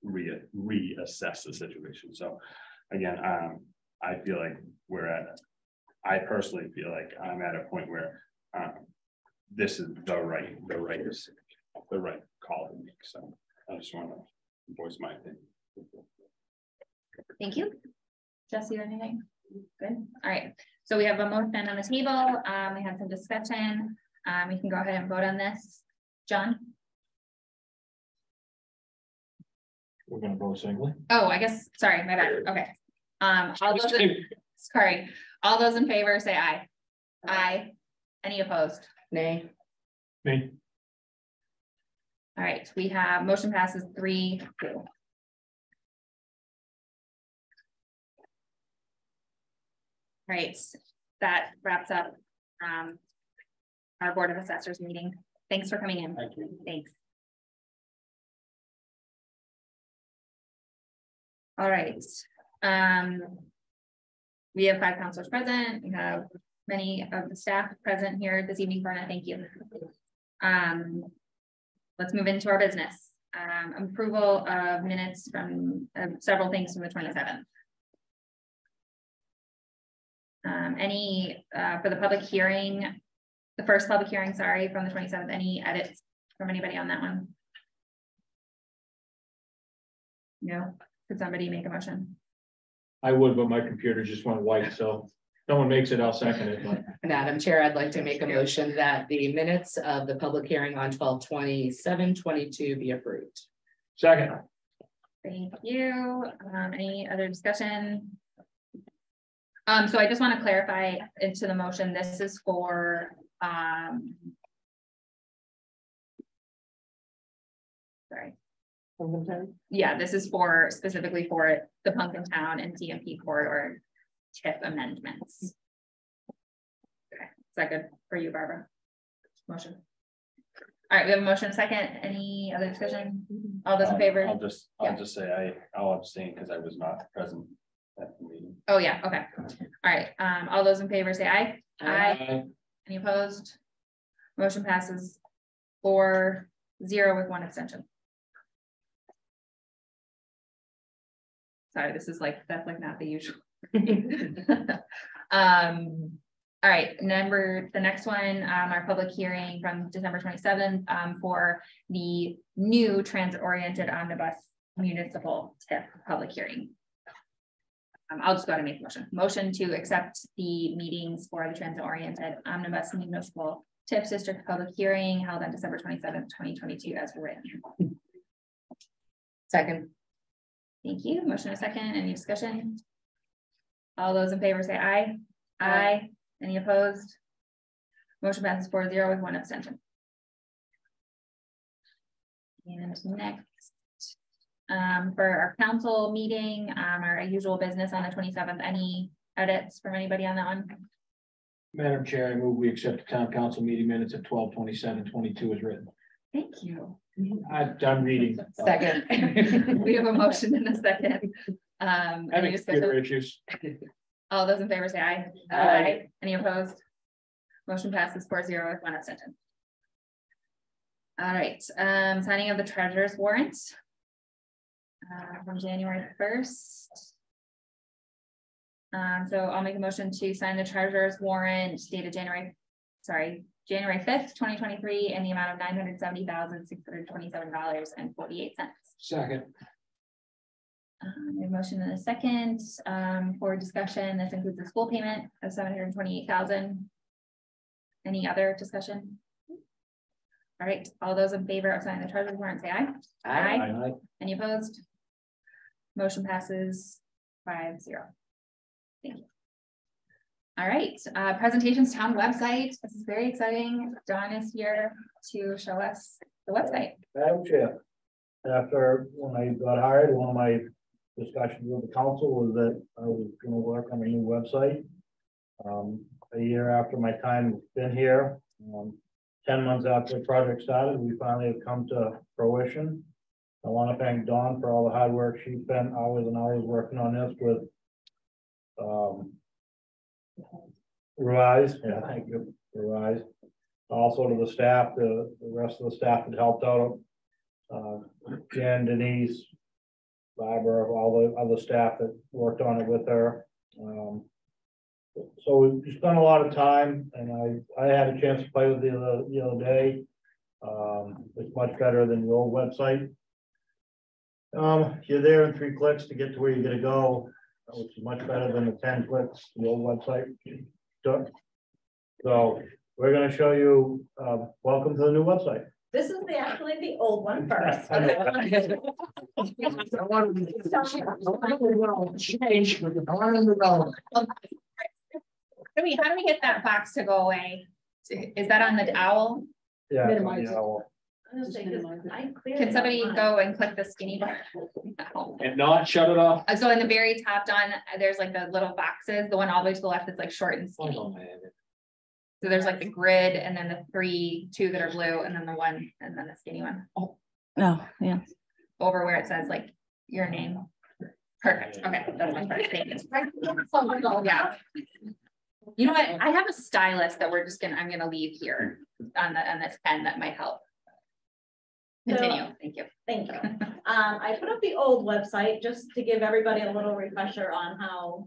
reassess the situation. So again, I feel like I personally feel like I'm at a point where this is the right call to make. So I just want to voice my opinion. Thank you. Jesse, anything? Good. All right. So we have a motion on the table. We had some discussion. We can go ahead and vote on this. John? We're going to vote singly. Oh, I guess, sorry, my bad. Okay. All those in favor say aye. Aye. Any opposed? Nay. Me. All right, we have motion passes 3-2. Right, that wraps up our Board of Assessors meeting. Thanks for coming in. Thank you. Thanks. All right. We have 5 counselors present. We have many of the staff present here this evening. Verna, thank you. Let's move into our business. Approval of minutes from several things from the 27th. Any, for the public hearing, the first public hearing, sorry, from the 27th, any edits from anybody on that one? No, could somebody make a motion? I would, but my computer just went white, so if someone makes it, I'll second it, but Madam Chair, I'd like to make a motion that the minutes of the public hearing on 12/27/22 be approved. second. Thank you. Any other discussion? So I just want to clarify into the motion, this is for, sorry. Yeah, this is for specifically for the Pumpkintown and CMP corridor TIF amendments. Okay, is that good for you, Barbara? Motion. All right, we have a motion second. Any other discussion? All those in favor? I'll just say I'll abstain because I was not present at the meeting. Oh, yeah, okay. All right, all those in favor say aye. Aye. Any opposed? Motion passes 4-0 with 1 abstention. Sorry, this is like, that's like not the usual. All right, the next one, our public hearing from December 27th for the new transit-oriented omnibus municipal TIF public hearing. I'll just go ahead and make a motion. Motion to accept the meetings for the transit-oriented omnibus municipal TIF district public hearing held on December 27th, 2022 as written. Second. Thank you. Motion a second. Any discussion? All those in favor say aye. Aye. Any opposed? Motion passes 4-0 with 1 abstention. And next, for our council meeting, our usual business on the 27th, any edits from anybody on that one? Madam Chair, I move we accept the town council meeting minutes of 12/27/22 as written. Thank you. I'm reading. Second. We have a motion in a second. Any discussion? Issues. All those in favor say aye. Aye. Any opposed? Motion passes 4-0 with 1 abstention. All right, signing of the treasurer's warrant from January 1st. So I'll make a motion to sign the treasurer's warrant dated January 5th, 2023 in the amount of $970,627.48. Second. A motion and a second for discussion. This includes the school payment of $728,000. Any other discussion? All right, all those in favor of signing the treasurer's warrant say aye. Aye. Any opposed? Motion passes 5-0. Thank you. All right, presentations town website. This is very exciting. John is here to show us the website. Madam Chair, after when I got hired, one of my discussions with the council was that I was going to work on a new website. A year after my time been here, 10 months after the project started, we finally have come to fruition. I want to thank Dawn for all the hard work she spent hours and hours working on this with Revise. Yeah, thank you, Revise. Also to the staff, the rest of the staff that helped out. Jen, Denise, Barbara, all the other staff that worked on it with her. So we spent a lot of time, and I had a chance to play with it the other day. It's much better than the old website. You're there in 3 clicks to get to where you're gonna go, which is much better than the 10 clicks the old website took. So we're gonna show you. Welcome to the new website. This is actually the old one first. I know. How do we get that box to go away? Is that on the owl? Yeah. Minimize. Yeah, well, I'm gonna say, 'cause I cleared Can it somebody online. go and click the skinny bar? No. And not shut it off. So in the very top, Don, there's like the little boxes, the one all the way to the left that's like short and skinny. Oh, man. So there's like the grid and then the 2 that are blue and then the 1 and then the skinny one. Oh, yeah. Over where it says like your name. Perfect. Okay. That's my first thing. Yeah. You know what? I have a stylus that I'm gonna leave here on this pen that might help. Continue. Thank you. Thank you. I put up the old website just to give everybody a little refresher on how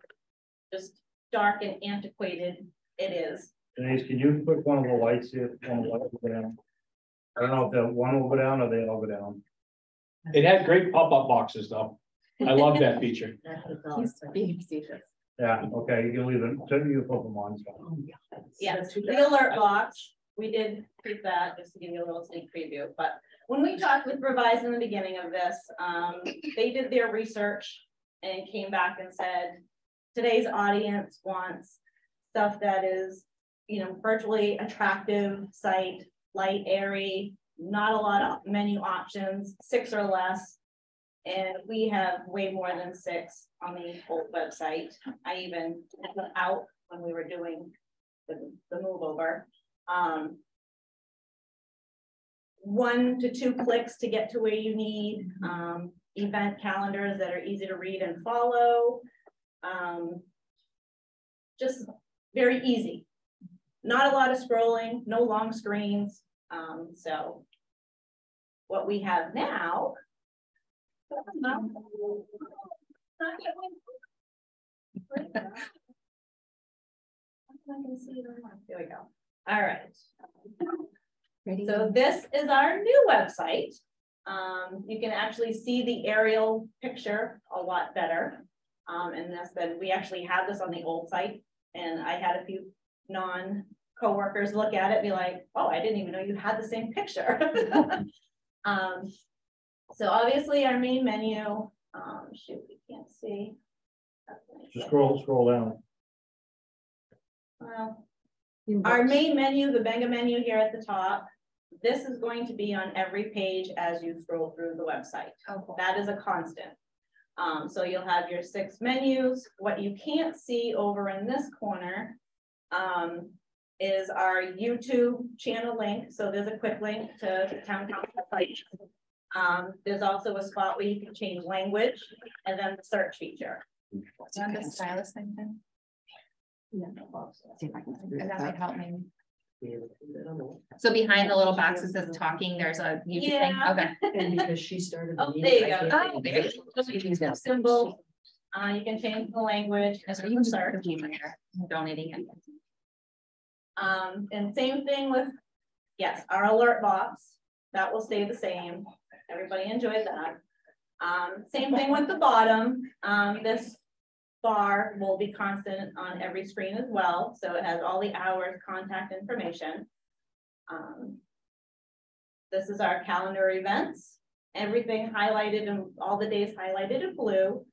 just dark and antiquated it is. Denise, can you put one of the lights here? One of the lights will go down. I don't know if the one will go down or they all go down. It had great pop-up boxes though. I love that feature. He's being facetious. Yeah, okay, you can leave them, so you put them on. So. Yes, the alert box, we did keep that just to give you a little sneak preview, but when we talked with Revise in the beginning of this, they did their research and came back and said, today's audience wants stuff that is, you know, virtually attractive site, light, airy, not a lot of menu options, 6 or less. And we have way more than 6 on the old website. I even had them out when we were doing the move over. 1 to 2 clicks to get to where you need, event calendars that are easy to read and follow. Just very easy. Not a lot of scrolling, no long screens. So what we have now, there we go. All right. Ready? So this is our new website. You can actually see the aerial picture a lot better. And this, then we actually have this on the old site, and I had a few non-coworkers look at it, be like, "Oh, I didn't even know you had the same picture." So obviously our main menu. Shoot, we can't see. Just scroll down. Well, our main menu, the Benga menu here at the top. This is going to be on every page as you scroll through the website. Oh, cool. That is a constant. So you'll have your 6 menus. What you can't see over in this corner is our YouTube channel link. So there's a quick link to the town council site. There's also a spot where you can change language, and then the search feature. On the stylus thing then? Yeah. See if I can figure That this might out. help me. So behind the little boxes says talking, there's a YouTube thing. Okay. And because she started. Oh, there you go. Oh, there you go. Symbol. You can change the language. That's what you can start donating it. And same thing with, yes, our alert box, that will stay the same. Everybody enjoyed that. Same thing with the bottom. This bar will be constant on every screen as well. So it has all the hours, contact information. This is our calendar events. Everything highlighted and all the days highlighted in blue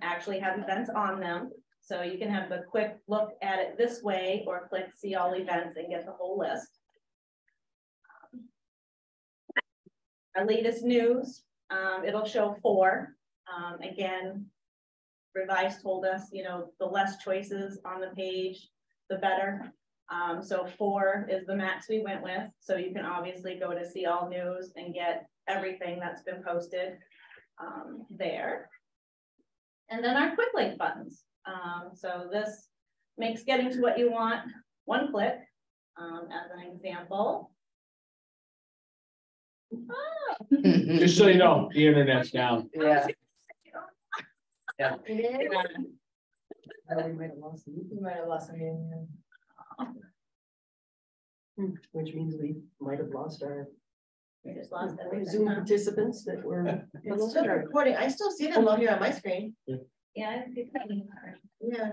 actually have events on them. So you can have a quick look at it this way or click see all events and get the whole list. Our latest news, it'll show 4. Again, Revise told us, you know, the less choices on the page, the better. So 4 is the max we went with. So you can obviously go to see all news and get everything that's been posted there. And then our quick link buttons. So this makes getting to what you want 1 click. As an example. Oh. Just so you know, the internet's down. Yeah. Yeah. It is. We might have lost them. We might have lost them. Which means we might have lost our We just lost everything. Zoom Huh? participants that were. It's still recording. I still see them all here on my screen. Yeah, it's getting hard. Yeah.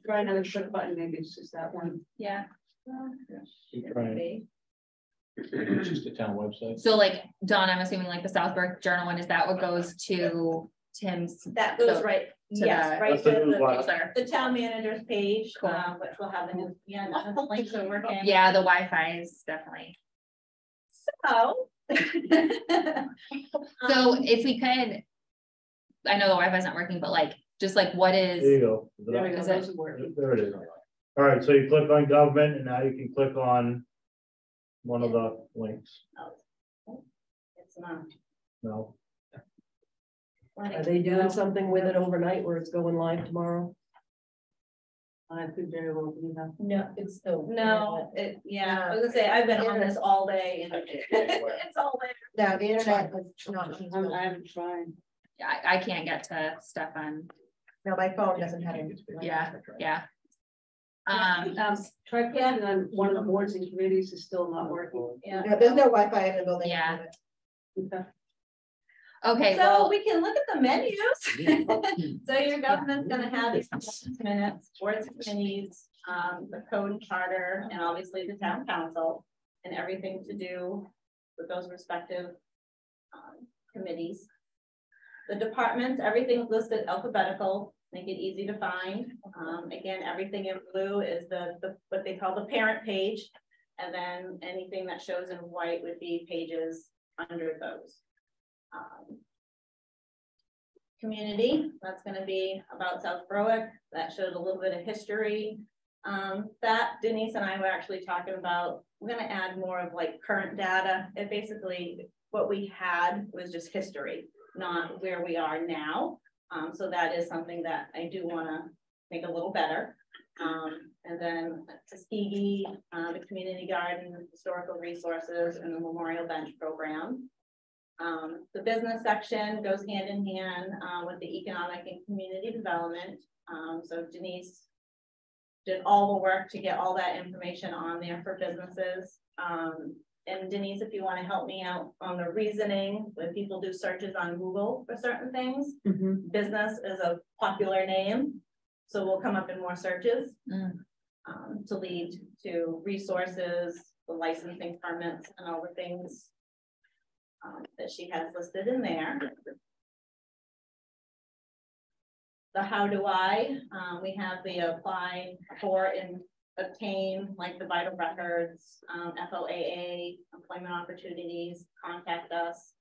Try another short button, maybe it's just that one. Yeah. Keep trying. It's just a town website. So like Dawn, I'm assuming like the Southburg Journal one, is that what goes to Tim's? That goes So, right, to yes, that- right That's to the the, newsletter. the town manager's page, Cool. which will have the new, yeah, the links are working. Yeah, the Wi-Fi is definitely. So. So if we could, I know the Wi-Fi is not working, but like, just like what There is, you go. Is it There up? we go, Is those it- are working. There it is. All right, so you click on government and now you can click on one of the links. It's not. No, Are they doing something with it overnight where it's going live tomorrow? I could very well do that. No, It's still. no, yeah, I was gonna say, I've been on this all day and it's all there. No, the internet is not. I haven't tried. I can't get to stuff on No, my phone doesn't have it. Yeah, yeah. Try putting on one of the boards and committees is still not working. Yeah. No, there's no Wi-Fi in the building. Yeah. Okay. Okay, So well, we can look at the menus. So your government's gonna have these minutes, boards and committees, the code and charter, and obviously the town council, and everything to do with those respective committees. The departments, everything's listed alphabetical, make it easy to find. Again, everything in blue is the what they call the parent page, and then anything that shows in white would be pages under those. Community, that's going to be about South Berwick. That shows a little bit of history. That Denise and I were actually talking about, we're going to add more of like current data. It basically, what we had was just history, not where we are now. So that is something that I do want to make a little better. And then Tuskegee, the community garden, historical resources, and the memorial bench program. The business section goes hand in hand with the economic and community development. So Denise did all the work to get all that information on there for businesses. And Denise, if you want to help me out on the reasoning, when people do searches on Google for certain things, business is a popular name. So we'll come up in more searches to lead to resources, the licensing permits, and all the things that she has listed in there. The how do I, we have the apply for and obtain, like the vital records, FOAA, employment opportunities, contact us,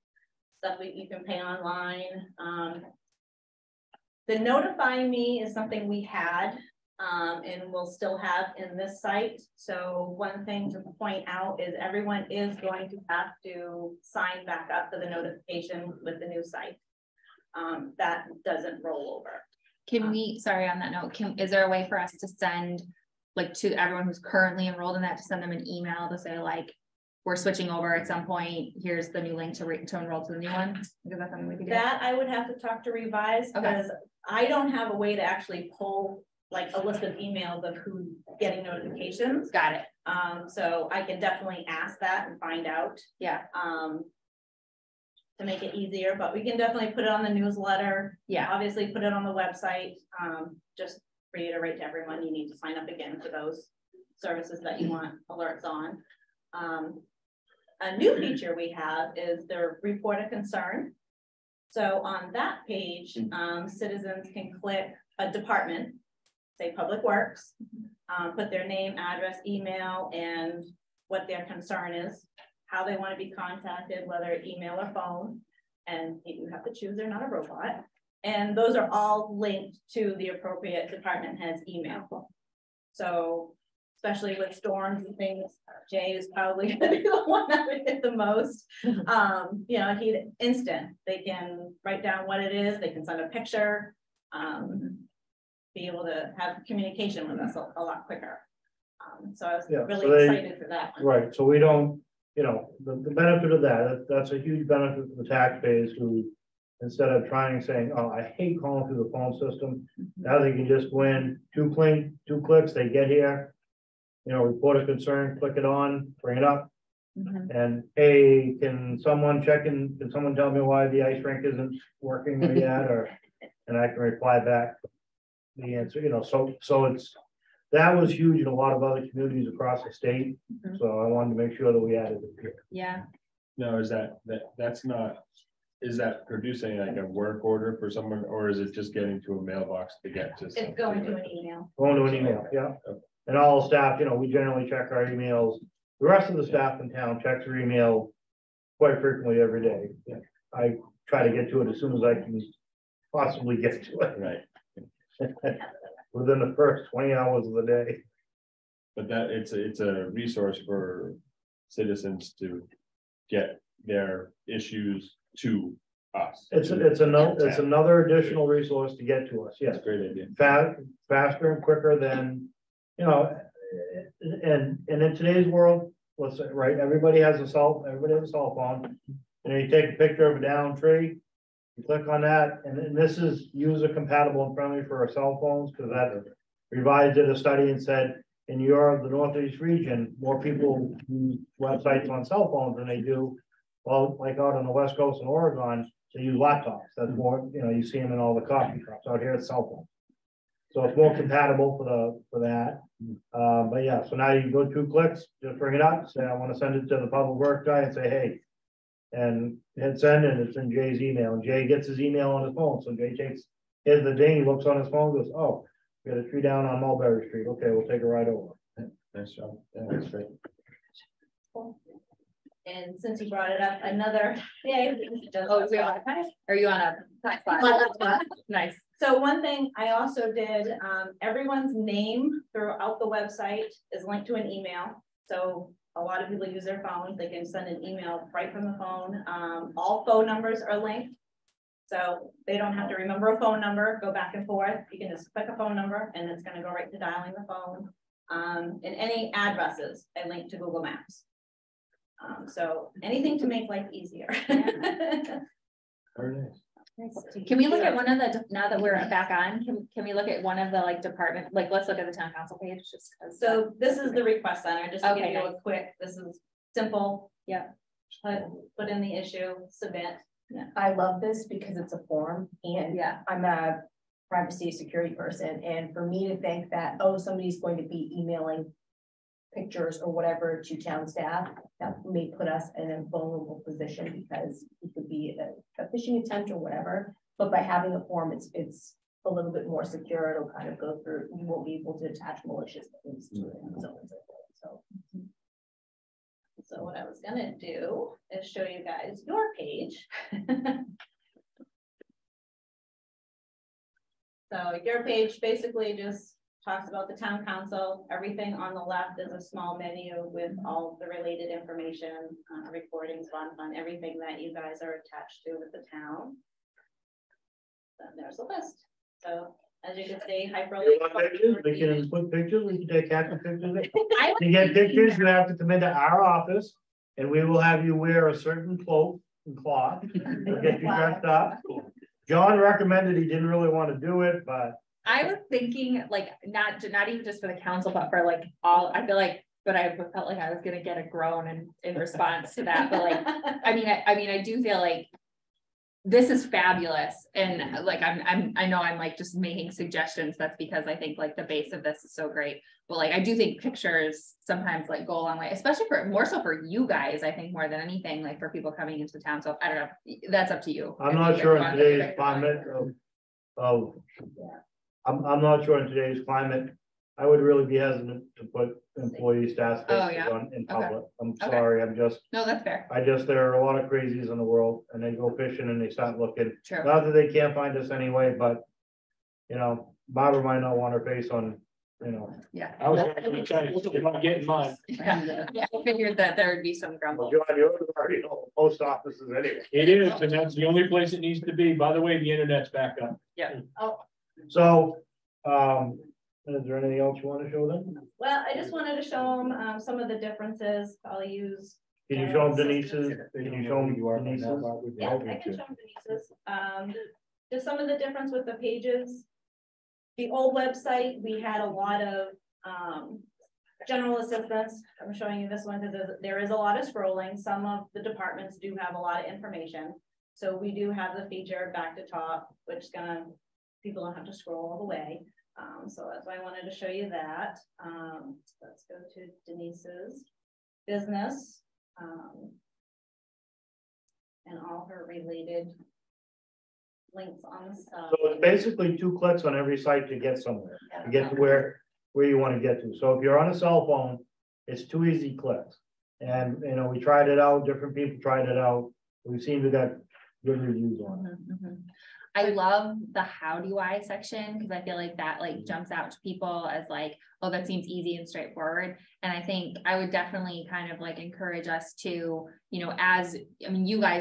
stuff that you can pay online. The notify me is something we had and we'll still have in this site. So one thing to point out is everyone is going to have to sign back up for the notification with the new site. That doesn't roll over. can we, sorry, on that note, is there a way for us to send like to everyone who's currently enrolled in that, to send them an email to say like, we're switching over at some point, here's the new link to enroll to the new one? Is that something we could do? That I would have to talk to Revise, because I don't have a way to actually pull like a list of emails of who's getting notifications. Got it. So I can definitely ask that and find out. Yeah. To make it easier, but we can definitely put it on the newsletter. Yeah. Obviously put it on the website. Just reiterate to everyone, you need to sign up again for those services that you want alerts on. A new feature we have is the report a concern. So on that page, citizens can click a department, say Public Works, put their name, address, email, and what their concern is, how they want to be contacted, whether email or phone, and you have to choose, they're not a robot. And those are all linked to the appropriate department head's email. So especially with storms and things, Jay is probably gonna be the one that would hit the most. You know, he instant, they can write down what it is, they can send a picture, be able to have communication with us a lot quicker. So I was really excited for that one. Right, so we don't, you know, the benefit of that's a huge benefit for the taxpayers who, instead of trying and saying, oh, I hate calling through the phone system, now they can just go in, two clicks, they get here, you know, report a concern, click it on, bring it up. And hey, can someone tell me why the ice rink isn't working yet, or, and I can reply back the answer, you know, so that was huge in a lot of other communities across the state. So I wanted to make sure that we added it here. Yeah. No, is that's not, is that producing like a work order for someone, or is it just getting to a mailbox to get to? It's going to an email. Going to an email, yeah. And all staff, you know, we generally check our emails. The rest of the staff in town checks their email quite frequently every day. Yeah. I try to get to it as soon as I can possibly get to it. Right. Within the first 20 hours of the day. But that it's a resource for citizens to get their issues to us. It's another additional resource to get to us. Yes. That's a great idea. Faster and quicker than, you know, and in today's world, let's say, right, everybody has a cell phone. You know, you take a picture of a downed tree, You click on that, and then this is user compatible and friendly for our cell phones, because that revised did a study and said in the Northeast region, more people use websites on cell phones than they do, well, like out on the West Coast in Oregon, they use laptops. That's more, you see them in all the coffee shops. Out here, it's cell phones. So it's more compatible for that. But yeah, so now you go 2 clicks, just bring it up, say, I want to send it to the public work guy and say, hey, and hit send, and it's in Jay's email, and Jay gets his email on his phone. So Jay here's the ding, he looks on his phone, goes, oh, we got a tree down on Mulberry Street. Okay, we'll take a ride over. Nice job. Yeah, that's great. And since you brought it up, another, yeah. Oh, we are on, are you on a spot? Nice. So one thing I also did, everyone's name throughout the website is linked to an email. So a lot of people use their phones. They can send an email right from the phone. All phone numbers are linked. So they don't have to remember a phone number, go back and forth. You can just click a phone number and it's going to go right to dialing the phone. And any addresses I link to Google Maps. So anything to make life easier. Very nice. Can we look at one of the, now that we're back on, can we look at one of the like department, like let's look at the town council page just because. So this is the request center, just to give Okay, you a quick, this is simple. Yeah. Put in the issue, submit. Yeah. I love this because it's a form, and Yeah. I'm a privacy security person, and for me to think that, oh, somebody's going to be emailing pictures or whatever to town staff, that may put us in a vulnerable position because it could be a phishing attempt or whatever. But by having a form, it's a little bit more secure. It'll kind of go through. You won't be able to attach malicious things to it and so on and so forth. So what I was gonna do is show you guys your page. So your page basically just talks about the town council. Everything on the left is a small menu with all the related information, recordings, fund, everything that you guys are attached to with the town. Then there's a list. So as you can see, hyperlink. We can put pictures, we can take action pictures. To get pictures, you have to come into our office and we will have you wear a certain cloak and cloth. We'll get you dressed up. John recommended, he didn't really want to do it, but I was thinking like not even just for the council, but for like all, I feel like, but I felt like I was gonna get a groan in response to that. But like, I mean, I do feel like this is fabulous. And like, I know I'm like just making suggestions. That's because I think like the base of this is so great. But like, I do think pictures sometimes like go a long way, especially for more so for you guys, I think more than anything, like for people coming into town. So I don't know, that's up to you. I'm not sure in today's climate I'm not sure in today's climate, I would really be hesitant to put employee staff on in public. Okay. I'm sorry, I'm just. No, that's fair. There are a lot of crazies in the world and they go fishing and they start looking. True. Not that they can't find us anyway, but Barbara might not want her face on, Yeah. I was trying to get mine. Yeah, I figured that there would be some grumble. Well, John, you're already post offices anyway. It is, and that's the only place it needs to be. By the way, the internet's back up. Yeah. Oh. So, is there anything else you want to show them? Well, I just wanted to show them some of the differences. I'll use. Can you show them Denise's? Can you show them Denise's? Yeah, I can show them Denise's. Just some of the difference with the pages. The old website, we had a lot of general assistance. I'm showing you this one because there is a lot of scrolling. Some of the departments do have a lot of information. So we do have the feature back to top, which is gonna, people don't have to scroll all the way. So that's why I wanted to show you that. Let's go to Denise's business and all her related links on the side. So it's basically 2 clicks on every site to get somewhere, to get to where you want to get to. So if you're on a cell phone, it's 2 easy clicks. And we tried it out, different people tried it out. We seem to get good reviews on it. I love the how do I section because I feel like that like jumps out to people as like, oh, that seems easy and straightforward. And I think I would definitely kind of like encourage us to, you guys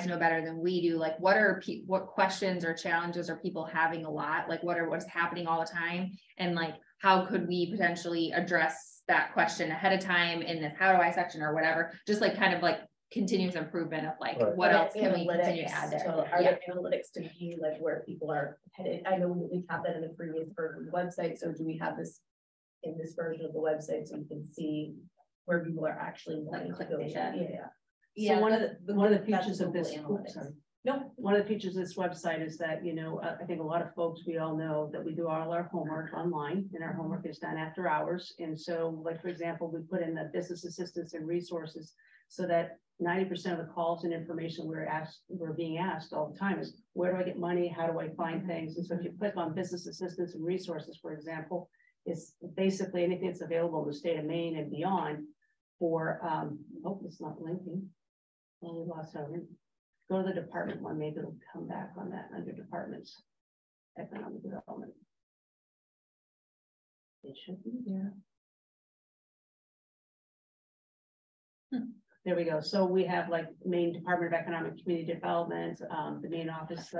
know better than we do, like what questions or challenges are people having a lot, like what's happening all the time, and like how could we potentially address that question ahead of time in this how do I section or whatever, just like kind of like continuous improvement of like, Right. what else can we continue to add there? So are there analytics to view like where people are headed? I know we have that in the previous version of the website, so do we have this in this version of the website so you can see where people are actually wanting to go to? Yeah, So one of the features of Google this, Analytics. sorry. No. One of the features of this website is that, you know, I think a lot of folks, we all know that we do all our homework online and our homework is done after hours. And so like, for example, we put in the business assistance and resources so that 90% of the calls and information we're being asked all the time is, where do I get money? How do I find things? And so if you click on business assistance and resources, for example, it's basically anything that's available in the state of Maine and beyond for, oh, it's not linking. Well, we lost our link. Go to the department one, maybe it'll come back on that under departments. Economic development. It should be there. There we go. So we have like Maine Department of Economic Community Development, the main office,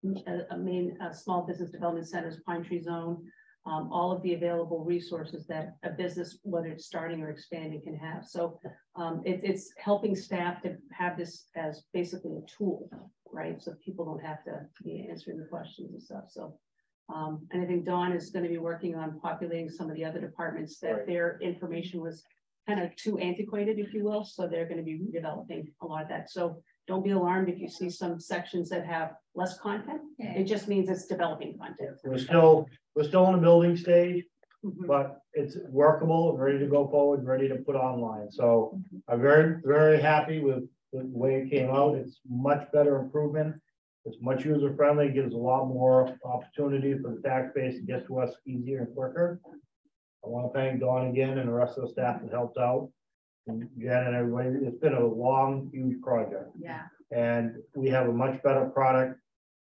Maine Small Business Development Centers, Pine Tree Zone, all of the available resources that a business, whether it's starting or expanding, can have. So it's helping staff to have this as basically a tool, right? So people don't have to be answering the questions and stuff. So, and I think Dawn is going to be working on populating some of the other departments that their information was kind of too antiquated, if you will. So they're going to be developing a lot of that. So don't be alarmed if you see some sections that have less content. It just means it's developing content. We're still in the building stage, but it's workable and ready to go forward, and ready to put online. So I'm very, very happy with the way it came out. It's much better improvement. It's much user friendly, gives a lot more opportunity for the tax base to get to us easier and quicker. I want to thank Dawn again and the rest of the staff that helped out. And Jen and everybody, it's been a long, huge project. Yeah. And we have a much better product.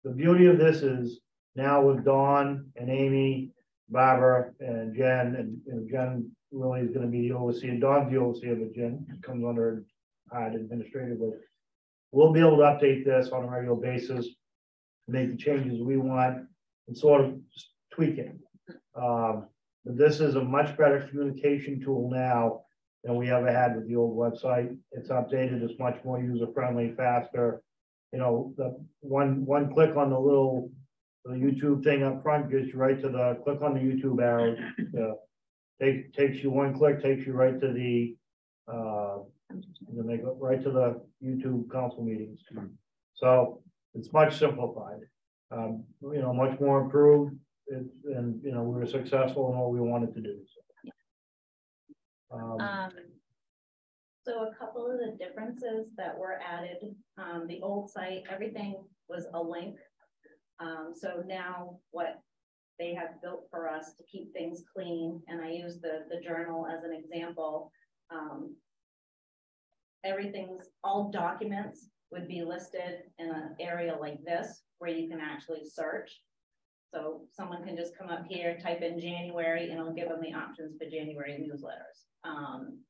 The beauty of this is now with Dawn and Amy, Barbara and Jen, and Jen really is going to be the overseer. Dawn's the overseer, but Jen comes under administratively. We'll be able to update this on a regular basis, make the changes we want, and sort of tweak it. But this is a much better communication tool now than we ever had with the old website. It's updated, it's much more user-friendly, faster. You know, the one click on the YouTube thing up front gets you right to the, click on the YouTube arrow. Takes you one click, takes you right to the, then they go right to the YouTube council meetings. So it's much simplified, you know, much more improved. And you know, we were successful in what we wanted to do. So a couple of the differences that were added, the old site, everything was a link. So now what they have built for us to keep things clean, and I use the journal as an example. All documents would be listed in an area like this where you can actually search. So someone can just come up here, type in January, and it'll give them the options for January newsletters.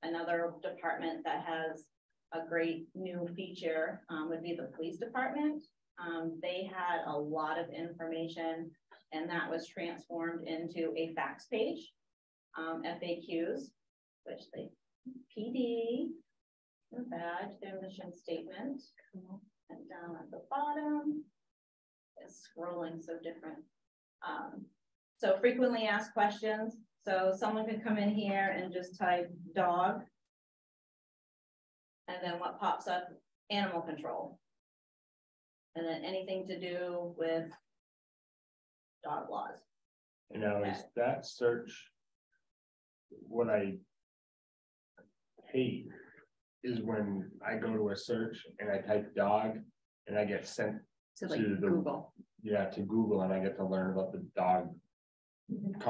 Another department that has a great new feature would be the police department. They had a lot of information, and that was transformed into a fax page, FAQs, which they PD, their badge, their mission statement, and down at the bottom, it's scrolling so different. So frequently asked questions. So someone could come in here and just type dog. And then what pops up? Animal control. And then anything to do with dog laws. You know, is that search what I hate is when I go to a search and I type dog and I get sent to like Google. Yeah, to Google, and I get to learn about the dog.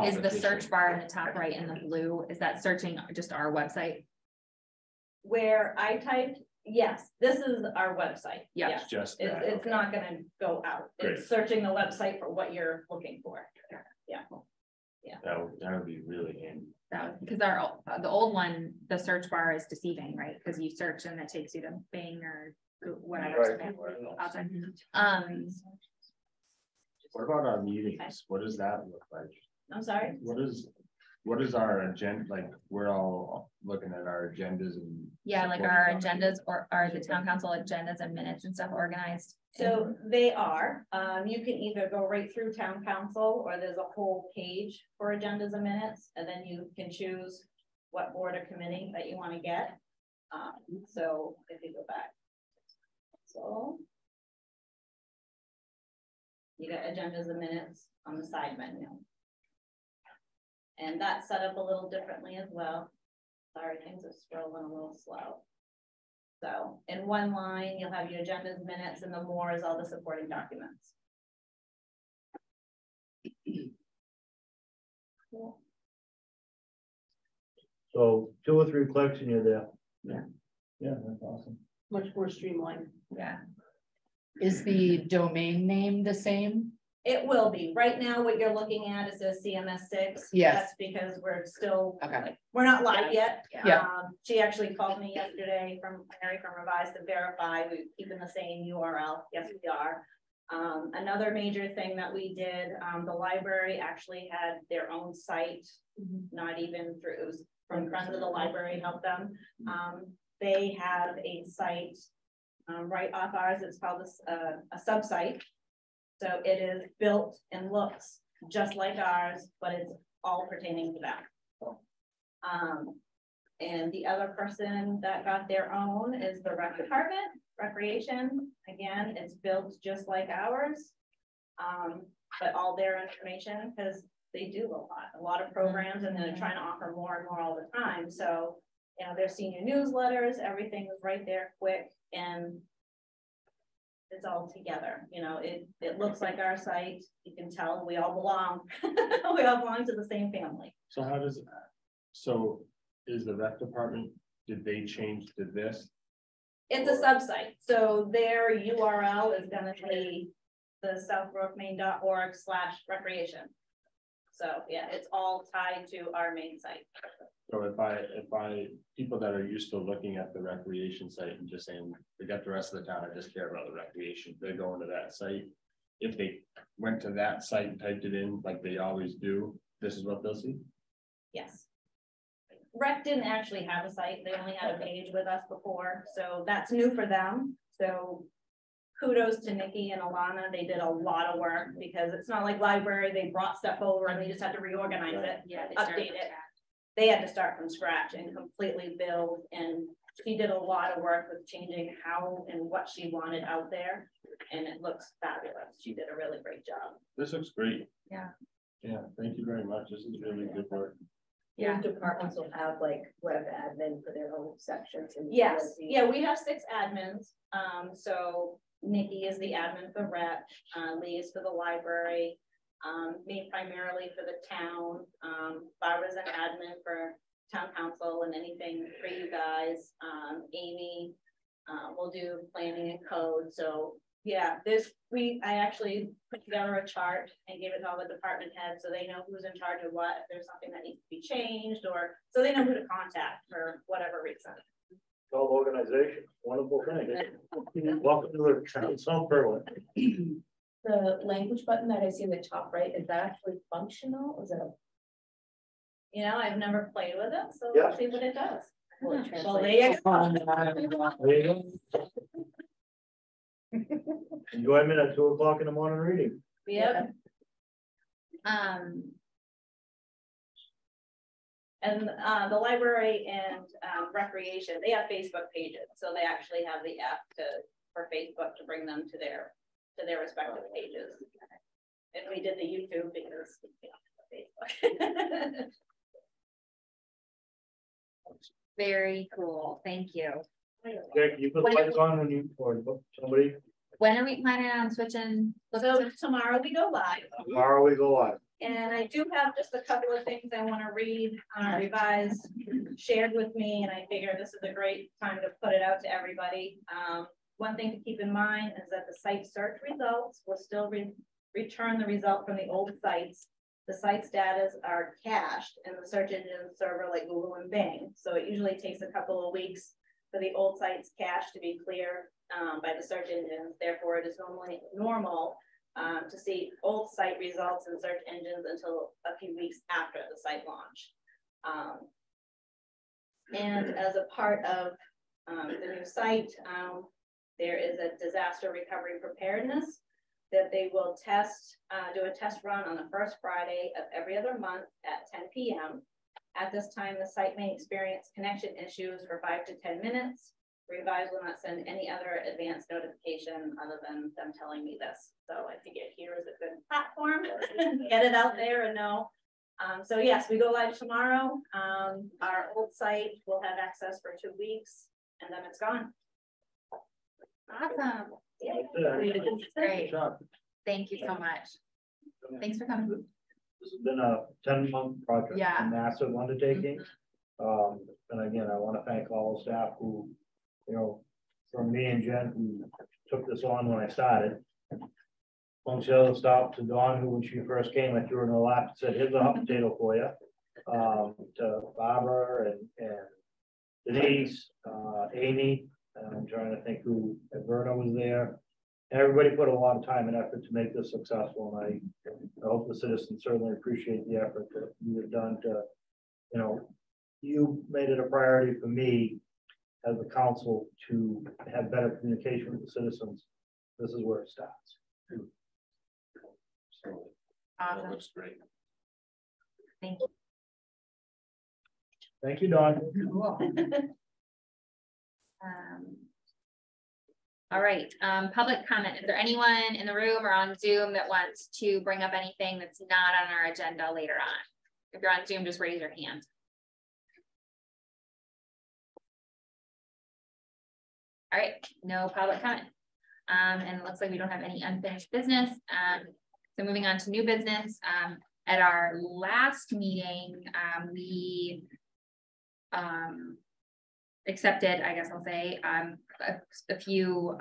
Is the search bar in the top right in the blue? Is that searching just our website? Where I typed, yes, this is our website. Yeah, yes. Just it's not going to go out. Great. It's searching the website for what you're looking for. Yeah, yeah. That would be really handy. That because the old one, the search bar is deceiving, right? Because you search and it takes you to Bing or whatever. Right. What about our meetings? What does that look like? I'm sorry. What is what is our agenda, like, we're all looking at our agendas and. Yeah, like our agendas or are the town council agendas and minutes and stuff organized? So they are, you can either go right through town council, or there's a whole page for agendas and minutes, and then you can choose what board or committee that you want to get. So if you go back. So. You got agendas and minutes on the side menu. And that's set up a little differently as well. Sorry, things are scrolling a little slow. So in one line, you'll have your agendas, minutes, and the more is all the supporting documents. Cool. So 2 or 3 clicks and you're there. Yeah. Yeah, that's awesome. Much more streamlined. Yeah. Is the domain name the same? It will be. Right now, what you're looking at is a CMS6. Yes. That's because we're still, Okay. we're not live yet. Yeah. She actually called me yesterday from Mary from Revise to verify we're keeping the same URL. Yes, we are. Another major thing that we did, the library actually had their own site, not even through, it was from Friends of the Library helped them. They have a site right off ours. It's called a sub-site. So it is built and looks just like ours, but it's all pertaining to that. And the other person that got their own is the rec department, recreation. Again, it's built just like ours, but all their information, because they do a lot of programs, and they're trying to offer more and more all the time. So, you know, their senior newsletters, everything is right there, quick, and it's all together. You know, it looks like our site. You can tell we all belong. We all belong to the same family. So how does, so is the rec department, did they change to this? It's a sub-site. So their URL is gonna be the southbrookmaine.org/recreation. So yeah, it's all tied to our main site. So if I, people that are used to looking at the recreation site and just saying, forget the rest of the town, I just care about the recreation, they're going to that site. If they went to that site and typed it in like they always do, this is what they'll see? Yes. Rec didn't actually have a site. They only had a page with us before. So that's new for them. So kudos to Nikki and Alana. They did a lot of work, because it's not like library. They brought stuff over and they just had to reorganize it, Yeah. update it. They had to start from scratch and completely build, and she did a lot of work with changing how and what she wanted out there, and it looks fabulous. She did a really great job. This looks great. Yeah. Yeah, thank you very much. This is really good work. Yeah. Departments will have like web admin for their own sections. And Yes, yeah, we have 6 admins. So Nikki is the admin for rec, Lee is for the library, me primarily for the town, Barbara's an admin for town council and anything for you guys. Amy will do planning and code. So yeah, I actually put together a chart and gave it to all the department heads, so they know who's in charge of what, if there's something that needs to be changed, or so they know who to contact for whatever reason. All organization, wonderful thing. Welcome to the town, so Berlin. The language button that I see in the top right, is that actually functional? Is it a? You know, I've never played with it, so Yeah. let's see what it does. Will it Well, translate? there you go. There you go. Enjoy me at 2 o'clock in the morning reading. Yep. And the library and recreation, they have Facebook pages, so they actually have the app for Facebook to bring them to their respective pages. And we did the YouTube because Facebook. Very cool. Thank you. Okay, you put lights on when you, or somebody, When are we planning on switching? So tomorrow we go live. tomorrow we go live. And I do have just a couple of things I want to read, revised, shared with me, and I figure this is a great time to put it out to everybody. One thing to keep in mind is that the site search results will still return the result from the old sites. The site's data are cached in the search engine server like Google and Bing. So it usually takes a couple of weeks for the old site's cache to be clear by the search engines. Therefore, it is normally normal to see old site results in search engines until a few weeks after the site launch. And as a part of the new site, there is a disaster recovery preparedness that they will do a test run on the first Friday of every other month at 10 p.m. At this time, the site may experience connection issues for 5 to 10 minutes. Revise will not send any other advanced notification other than them telling me this. So I figured here is a good platform to get it out there and know. So yes, we go live tomorrow. Our old site will have access for 2 weeks and then it's gone. Awesome. Yeah. Great. Thank you so much. Thanks for coming. This has been a 10-month project, Yeah. a massive undertaking. And again, I want to thank all the staff who, you know, from me and Jen, who took this on when I started. Bunch of other stuff to Dawn, who when she first came, I threw her in her lap and said, here's a hot potato for you. To Barbara and Denise, Amy, I'm trying to think who, Verna was there. Everybody put a lot of time and effort to make this successful, and I hope the citizens certainly appreciate the effort that you have done to, you know, you made it a priority for me as a council to have better communication with the citizens. This is where it starts. So Awesome. that looks great. Thank you. Thank you, Dawn. Cool. All right, public comment. Is there anyone in the room or on Zoom that wants to bring up anything that's not on our agenda later on? If you're on Zoom, just raise your hand. All right, no public comment. And it looks like we don't have any unfinished business. So moving on to new business. At our last meeting, we accepted, I guess I'll say, a few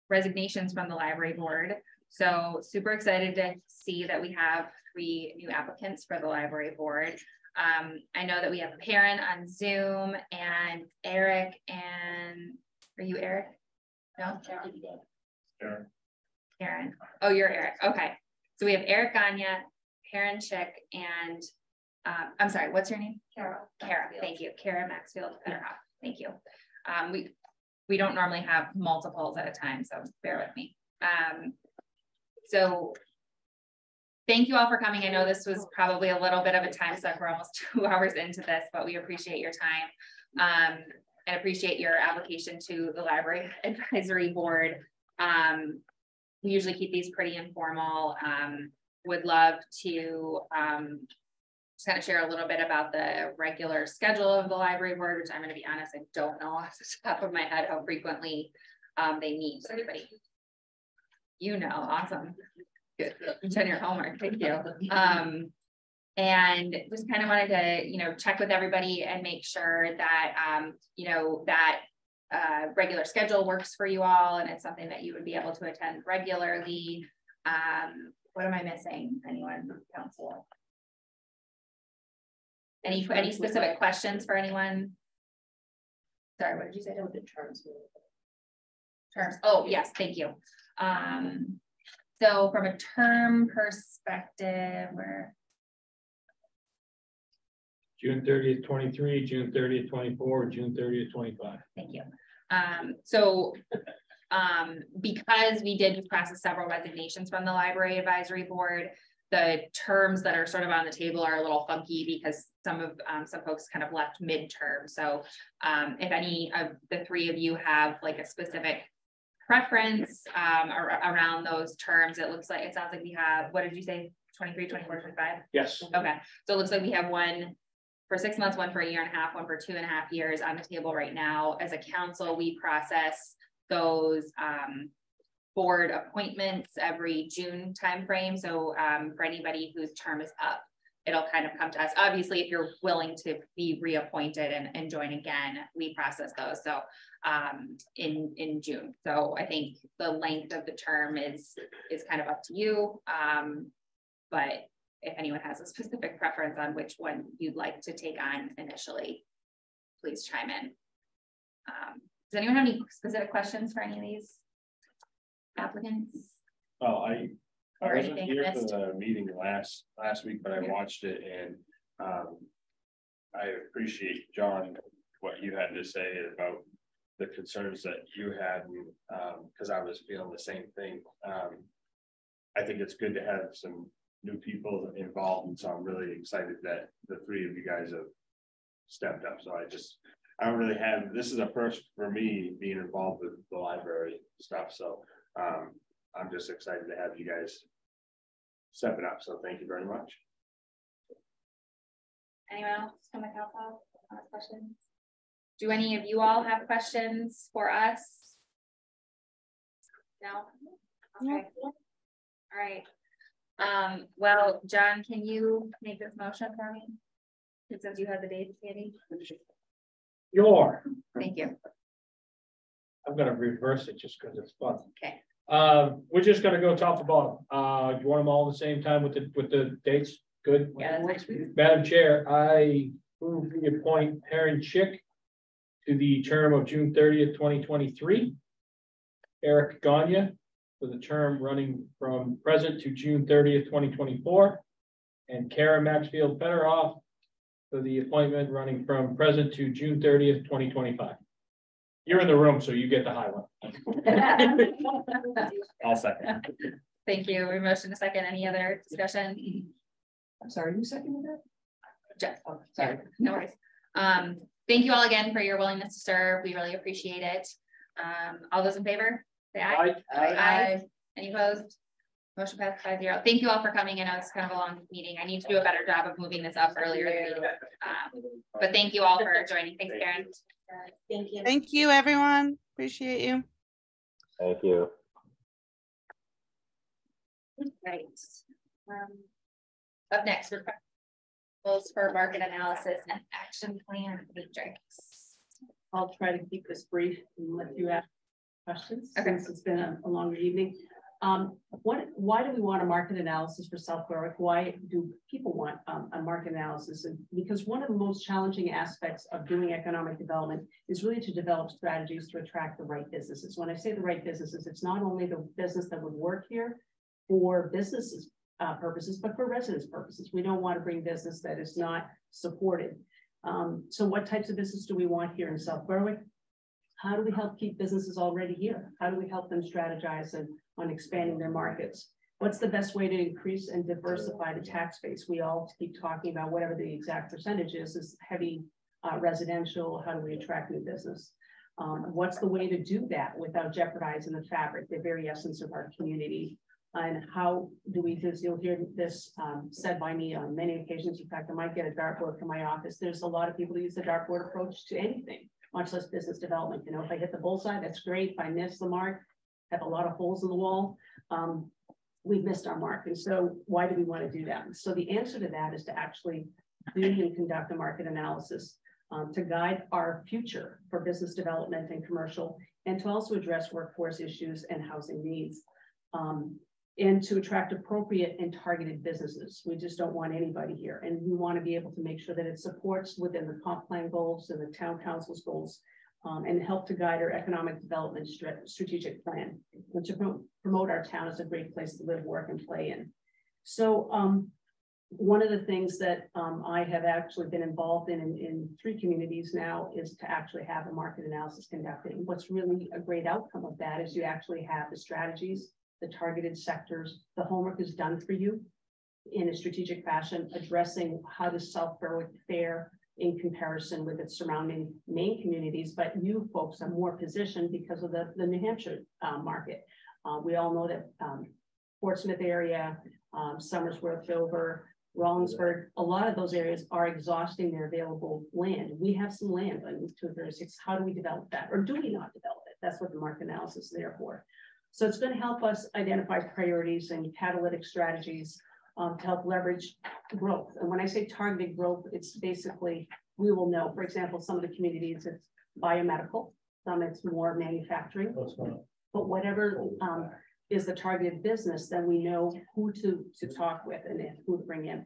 resignations from the library board. So super excited to see that we have 3 new applicants for the library board. I know that we have Perrin on Zoom and Eric, and are you Eric? No? Sure. Karen. Oh, you're Eric. Okay. So we have Eric Gagne, Perrin Chick, and I'm sorry, what's your name? Kara. Kara, thank you. Kara Maxfield Federhoff. Thank you. We don't normally have multiples at a time, so bear with me. So thank you all for coming. I know this was probably a little bit of a time suck. We're almost 2 hours into this, but we appreciate your time and appreciate your application to the Library Advisory Board. We usually keep these pretty informal. Would love to just kind of share a little bit about the regular schedule of the library board, which I'm going to be honest, I don't know off the top of my head how frequently they meet. So anybody, you know, awesome. Good. You've done your homework. Thank you. And just kind of wanted to, you know, check with everybody and make sure that, you know, that regular schedule works for you all, and it's something that you would be able to attend regularly. What am I missing? Anyone from council? Any specific questions for anyone? Sorry, what did you say? The terms. Terms. Oh, yes, thank you. So from a term perspective, we're June 30th, 23, June 30th, 24, June 30th, 25. Thank you. Because we did process several resignations from the Library Advisory Board, the terms that are sort of on the table are a little funky because some folks kind of left midterm. So if any of the 3 of you have like a specific preference around those terms, it sounds like we have, what did you say? 23, 24, 25? Yes. Okay. So it looks like we have one for 6 months, one for a year and a half, one for 2.5 years on the table right now. As a council, we process those board appointments every June timeframe. So for anybody whose term is up, it'll kind of come to us. Obviously, if you're willing to be reappointed and join again, we process those. So in June. So I think the length of the term is kind of up to you. But if anyone has a specific preference on which one you'd like to take on initially, please chime in. Does anyone have any specific questions for any of these applicants? Oh, I Or wasn't anything here for missed? the meeting last week, but I Okay. watched it and I appreciate, John, what you had to say about the concerns that you had, because I was feeling the same thing. I think it's good to have some new people involved, and so I'm really excited that the three of you guys have stepped up. So I don't really have, this is a first for me being involved with the library stuff. So I'm just excited to have you guys step it up. So thank you very much. Anyone else from the council have questions? Do any of you all have questions for us? No? Okay. All right. Well, John, can you make this motion for me? Since you have the dates, Katie. Thank you. I'm gonna reverse it just because it's fun. Okay. We're just gonna go top to bottom. You want them all at the same time with the dates? Good. Yeah, that's fine. Madam Chair, I move we appoint Perrin Chick to the term of June 30th, 2023. Eric Gagne for the term running from present to June 30th, 2024. And Kara Maxfield Federoff for the appointment running from present to June 30th, 2025. You're in the room, so you get the high one. I'll second. Thank you. We motion a second. Any other discussion? I'm sorry, who seconded that? Jeff. Oh, sorry. No worries. Thank you all again for your willingness to serve. We really appreciate it. All those in favor, say aye. Aye. Any opposed? Motion passed 5-0. Thank you all for coming. I know it's kind of a long meeting. I need to do a better job of moving this up earlier. But thank you all for joining. Thanks, Karen. Thank you. Thank you, everyone. Appreciate you. Thank you. Right. Up next, rules for market analysis and action plan matrix. I'll try to keep this brief and let you ask questions, Okay. since it's been a longer evening. Why do we want a market analysis for South Berwick? Why do people want a market analysis? And because one of the most challenging aspects of doing economic development is really to develop strategies to attract the right businesses. When I say the right businesses, it's not only the business that would work here for businesses purposes, but for residents purposes. We don't want to bring business that is not supported. So what types of business do we want here in South Berwick? How do we help keep businesses already here? How do we help them strategize on expanding their markets? What's the best way to increase and diversify the tax base? We all keep talking about whatever the exact percentage is heavy residential. How do we attract new business? What's the way to do that without jeopardizing the fabric, the very essence of our community? And how do we do this? You'll hear this said by me on many occasions. In fact, I might get a dartboard from my office. There's a lot of people who use the dartboard approach to anything, much less business development. You know, if I hit the bullseye, that's great. If I miss the mark, have a lot of holes in the wall, we've missed our mark. And so why do we want to do that? And so the answer to that is to actually do and conduct a market analysis to guide our future for business development and commercial, and to also address workforce issues and housing needs. And to attract appropriate and targeted businesses. We just don't want anybody here. And we want to be able to make sure that it supports within the comp plan goals and the town council's goals, and help to guide our economic development strategic plan, and to promote our town as a great place to live, work, and play in. So one of the things that I have actually been involved in 3 communities now is to actually have a market analysis conducted. What's really a great outcome of that is you actually have the strategies, the targeted sectors, the homework is done for you in a strategic fashion, addressing how does South Berwick fare in comparison with its surrounding main communities, but you folks are more positioned because of the New Hampshire market. We all know that Portsmouth area, Somersworth, Dover, Rollinsford, a lot of those areas are exhausting their available land. We have some land on 236. How do we develop that? Or do we not develop it? That's what the market analysis is there for. So it's going to help us identify priorities and catalytic strategies to help leverage growth. And when I say targeted growth, it's basically, we will know, for example, some of the communities, it's biomedical, some it's more manufacturing, but whatever is the targeted business, then we know who to talk with and who to bring in.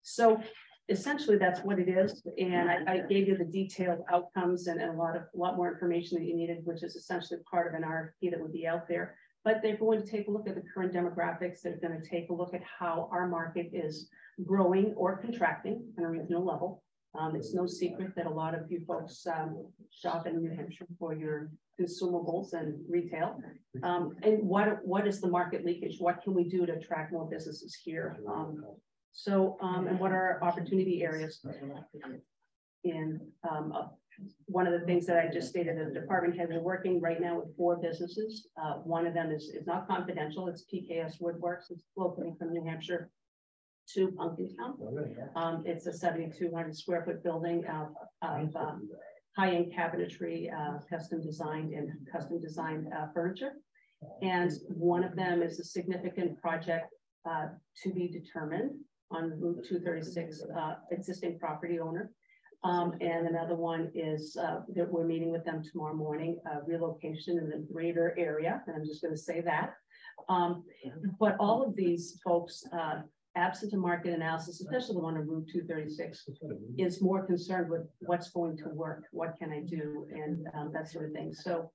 So essentially that's what it is. And I gave you the detailed outcomes and a lot more information that you needed, which is essentially part of an RFP that would be out there. but they're going to take a look at the current demographics. They're going to take a look at how our market is growing or contracting on a regional level. It's no secret that a lot of you folks shop in New Hampshire for your consumables and retail. And what is the market leakage? What can we do to attract more businesses here? And what are our opportunity areas? And one of the things that I just stated as a department head, we're working right now with 4 businesses. One of them is not confidential. It's PKS Woodworks. It's located from New Hampshire to Punkintown. It's a 7,200 square foot building of high-end cabinetry, custom designed furniture. And one of them is a significant project to be determined on Route 236 existing property owner. And another one is that we're meeting with them tomorrow morning, relocation in the greater area. And I'm just going to say that. But all of these folks, absent a market analysis, especially the one on Route 236, is more concerned with what's going to work, what can I do, and that sort of thing. So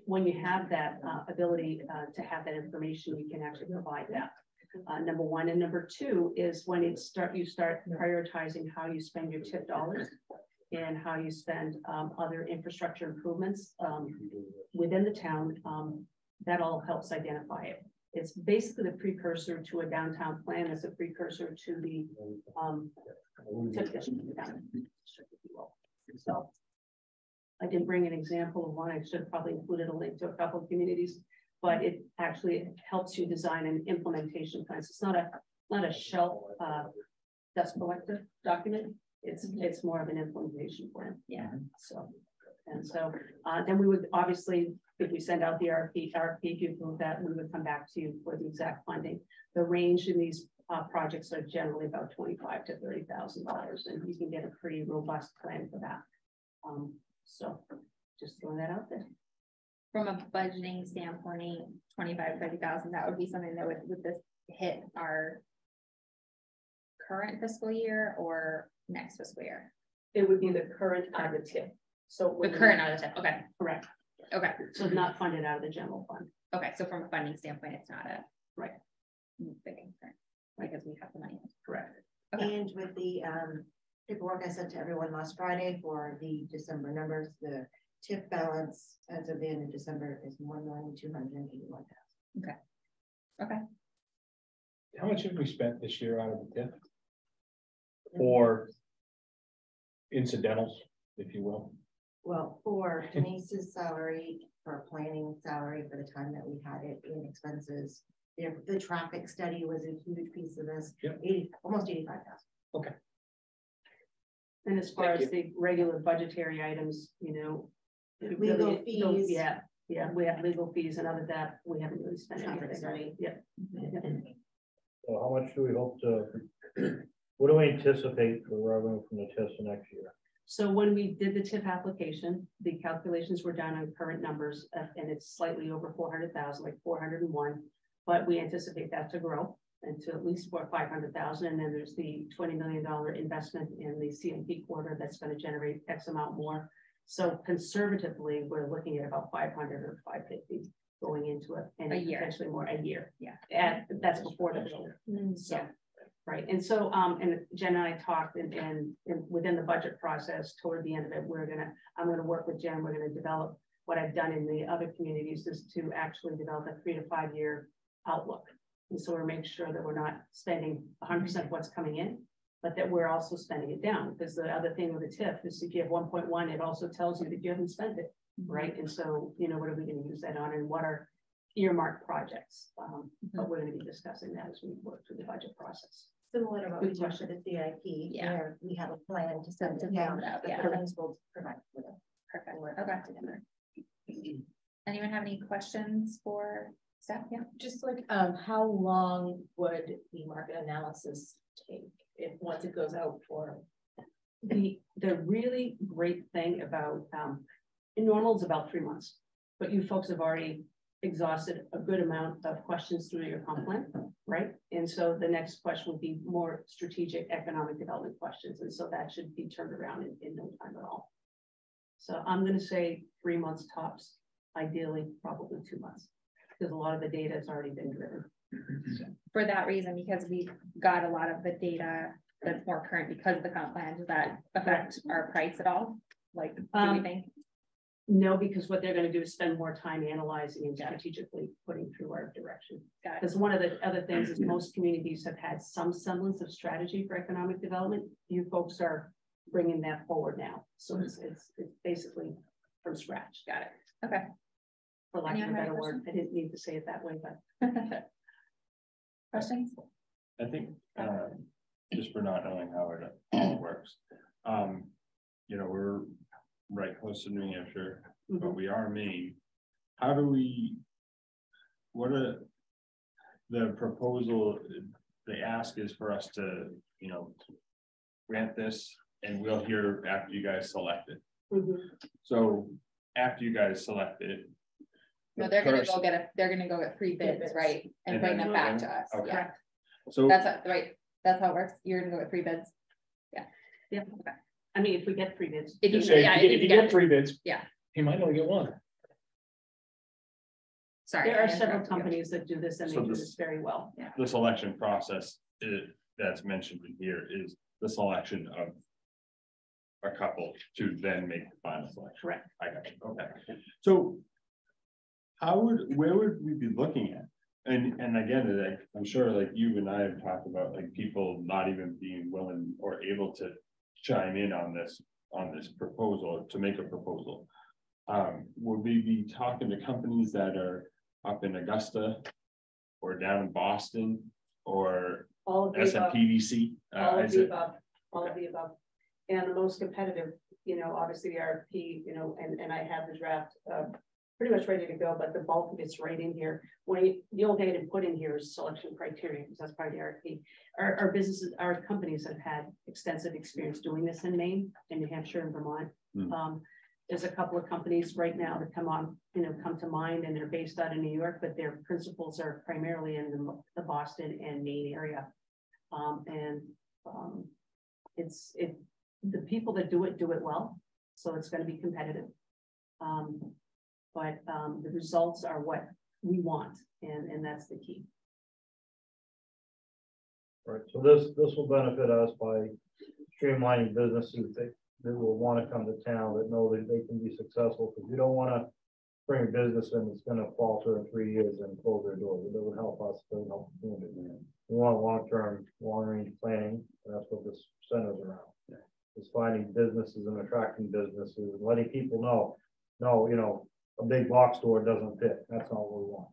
when you have that ability to have that information, you can actually provide that. Number one. And number two is when you start prioritizing how you spend your TIP dollars and how you spend other infrastructure improvements within the town. That all helps identify it. It's basically the precursor to a downtown plan. It's a precursor to the TIP district. So I didn't bring an example of one. I should have probably included a link to a couple of communities, but it actually helps you design an implementation plan. So it's not a shelf dust collector document. It's more of an implementation plan. Yeah. So then we would obviously, if we send out the RFP, if you prove that, we would come back to you for the exact funding. The range in these projects are generally about $25,000 to $30,000, and you can get a pretty robust plan for that. So just throwing that out there. From a budgeting standpoint, 25,000 to 30,000, that would be something that would this hit our current fiscal year or next fiscal year? It would be the current out of the TIP. So the current out of the TIP. Okay. Correct. Okay. So it's not funded out of the general fund. Okay. So from a funding standpoint, it's not a right big concern because we have the money. Correct. Okay. And with the paperwork I sent to everyone last Friday for the December numbers, the TIP balance as of the end of December is $1,281,000. Okay. Okay. How much have we spent this year out of the TIP? Or incidentals, if you will? Well, for Denise's salary, for planning salary for the time that we had it in expenses, the traffic study was a huge piece of this. Yep. Almost 85,000. Okay. And as far as the regular budgetary items, legal fees. Yeah, we have legal fees, and other than that, we haven't really spent anything. Yeah. So how much do we hope to? What do we anticipate for revenue from the TIF next year? So when we did the TIF application, the calculations were done on current numbers, and it's slightly over 400,000, like 401. But we anticipate that to grow and to at least 500,000. And then there's the $20 million investment in the CMP quarter that's going to generate X amount more. So conservatively, we're looking at about 500 or 550 going into it, and potentially more a year. Yeah, and that's before the build. So. Right. And so, and Jen and I talked and within the budget process toward the end of it, I'm going to work with Jen. We're going to develop what I've done in the other communities is to actually develop a 3 to 5 year outlook. And so we're making sure that we're not spending 100% of what's coming in, but that we're also spending it down. Because the other thing with the TIF is if you have 1.1, it also tells you that you haven't spent it. Right. And so, what are we going to use that on, and what are earmarked projects? But we're going to be discussing that as we work through the budget process. Similar to what we talked about the CIP, where we have a plan to send it down. The principals provide for them. Perfect. Okay. Anyone have any questions for staff? Yeah. Just like how long would the market analysis take if once it goes out for? The really great thing about in normal is about 3 months, but you folks have already exhausted a good amount of questions through your comp plan, right? And so the next question would be more strategic economic development questions. And so that should be turned around in no time at all. So I'm going to say 3 months tops, ideally, probably 2 months. because a lot of the data has already been driven. For that reason, because we got a lot of the data that's more current because of the comp plan, does that affect our price at all? Like, do we think? No, because what they're going to do is spend more time analyzing and strategically putting through our direction. Because one of the other things is most communities have had some semblance of strategy for economic development. You folks are bringing that forward now. So it's basically from scratch. Got it. Okay. For lack of a better word. I didn't mean to say it that way, but. Questions? I think, just for not knowing how it all works, you know, we're right close to New Hampshire, but we are Maine. How do we, what are the proposal, the ask is for us to, you know, grant this and we'll hear after you guys select it. So after you guys select it. No, they're gonna go get 3 bids, right? And bring them back to us. Okay. Yeah. So that's right. That's how it works. You're gonna go get 3 bids. Yeah. Yeah. Okay. I mean, if we get 3 bids. If you get 3 bids. Yeah. He might only get 1. Sorry. There are several companies that do this and they do this very well. Yeah. the selection process that's mentioned in here is the selection of a couple to then make the final selection. Correct. I got you. Okay. So where would we be looking at? And again, like, I'm sure like you and I have talked about like people not even being willing or able to chime in on this proposal, to make a proposal. Would we be talking to companies that are up in Augusta or down in Boston or All of the above. SMPDC? All of the above. All of the above. And the most competitive, you know, obviously the RFP, you know, and I have the draft pretty much ready to go, but the bulk of it's right in here. The only thing I didn't put in here is selection criteria, because that's part of the RFP. Our businesses, our companies have had extensive experience doing this in Maine, in New Hampshire, and Vermont. There's a couple of companies right now that come to mind, and they're based out of New York, but their principals are primarily in the Boston and Maine area. The people that do it well, so it's going to be competitive. But the results are what we want, and that's the key. Right, so this will benefit us by streamlining businesses that will want to come to town, that know that they can be successful, because we don't want to bring a business in that's going to falter in 3 years and close their doors. It would help us, it would help the community. We want long-term, long-range planning, and that's what this centers around. Is finding businesses and attracting businesses and letting people know, no, you know, a big box store doesn't fit. That's not what we want.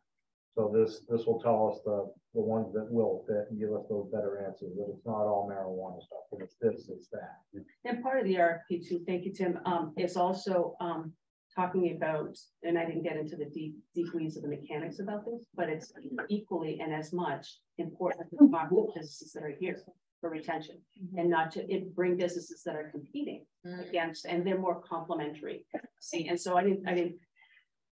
So this will tell us the ones that will fit and give us those better answers. That it's not all marijuana stuff. But it's this, it's that. And part of the RFP too, thank you, Tim, is also talking about, and I didn't get into the deep weeds of the mechanics about this, but it's equally and as much important to talk to businesses that are here for retention, and not to bring businesses that are competing against, and they're more complementary. See, and so I didn't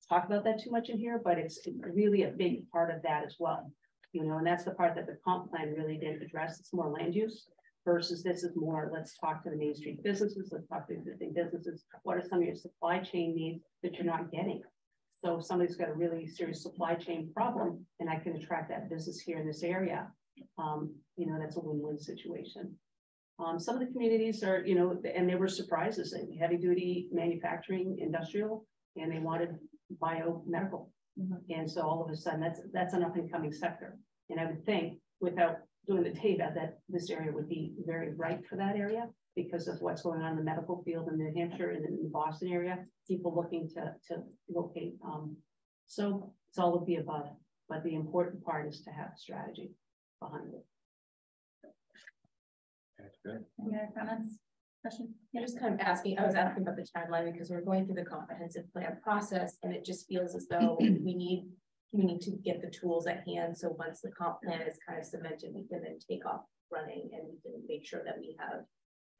talk about that too much in here, but it's really a big part of that as well. You know, and that's the part that the comp plan really didn't address. It's more land use versus this is more, let's talk to the Main Street businesses, let's talk to existing businesses. What are some of your supply chain needs that you're not getting? So if somebody's got a really serious supply chain problem and I can attract that business here in this area, you know, that's a win-win situation. Some of the communities are, you know, and there were surprises in heavy duty manufacturing, industrial, and they wanted biomedical. And so all of a sudden that's an up and coming sector. And I would think without doing the data that this area would be very ripe for that area because of what's going on in the medical field in New Hampshire and in the Boston area, people looking to locate. So it's all of the above, but the important part is to have a strategy behind it. That's good. Any other comments? Questions? Yeah, just kind of asking, I was asking about the timeline because we're going through the comprehensive plan process and it just feels as though we need to get the tools at hand. So once the comp plan is kind of cemented, we can then take off running and we can make sure that we have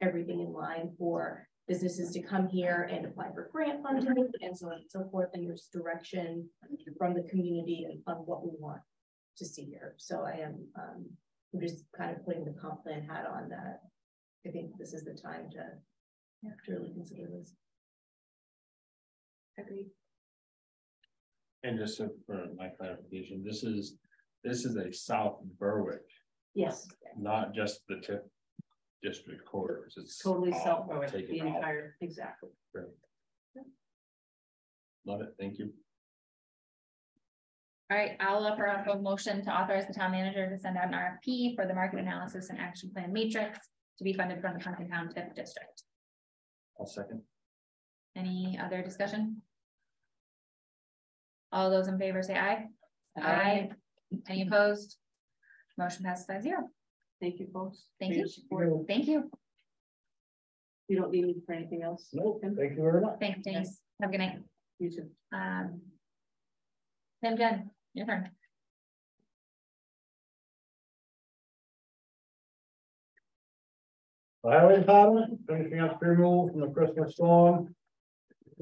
everything in line for businesses to come here and apply for grant funding and so on and so forth. And there's direction from the community on what we want to see here. So I am I'm just kind of putting the comp plan hat on that. I think this is the time to really consider this. Agreed. And just for my clarification, this is a South Berwick, Yes, not just the tip district corridors. It's totally all self-mowing, taken the out. entire, exactly. Love it, thank you. All right, I'll offer up a motion to authorize the town manager to send out an RFP for the market analysis and action plan matrix to be funded from the County Town TIP district. I'll second. Any other discussion? All those in favor say aye. Aye. Any opposed? Motion passes 5-0. Thank you, folks. Thank for you. your support. Thank you. You don't need me for anything else. No, thank you very much. Thanks, James. Have a good night. You too. Jen, your turn. The Highway Department, finishing up tree removal from the Christmas storm.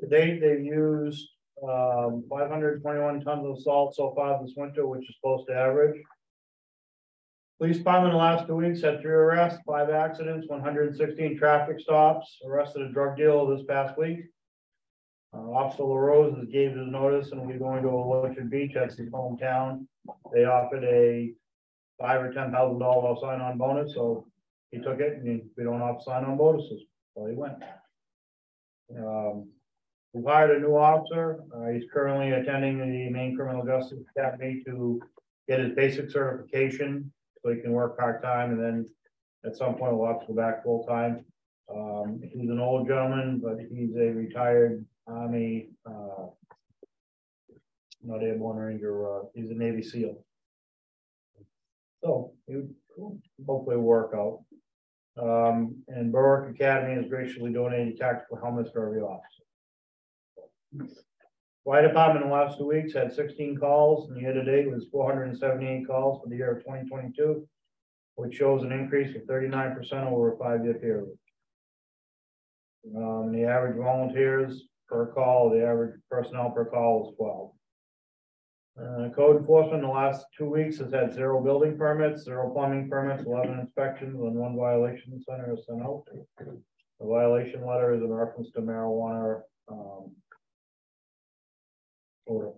To date, they've used 521 tons of salt so far this winter, which is close to average. Police department in the last 2 weeks had 3 arrests, 5 accidents, 116 traffic stops, arrested a drug dealer this past week. Officer LaRose has gave his notice and we're going to Orchard Beach, that's his hometown. They offered a $5,000 or $10,000 sign-on bonus, so he took it, and we don't have sign-on bonuses, so he went. We hired a new officer. He's currently attending the Maine Criminal Justice Academy to get his basic certification, so he can work part-time, and then at some point we'll have to go back full-time. He's an old gentleman, but he's a retired Army, not airborne ranger, he's a Navy SEAL. So he would hopefully work out. And Berwick Academy has graciously donated tactical helmets for every officer. Fire department in the last 2 weeks had 16 calls, and the year to date was 478 calls for the year of 2022, which shows an increase of 39% over a 5-year period. The average volunteers per call, the average personnel per call is 12. Code enforcement in the last 2 weeks has had 0 building permits, 0 plumbing permits, 11 inspections, and 1 violation center is sent out. The violation letter is in reference to marijuana order.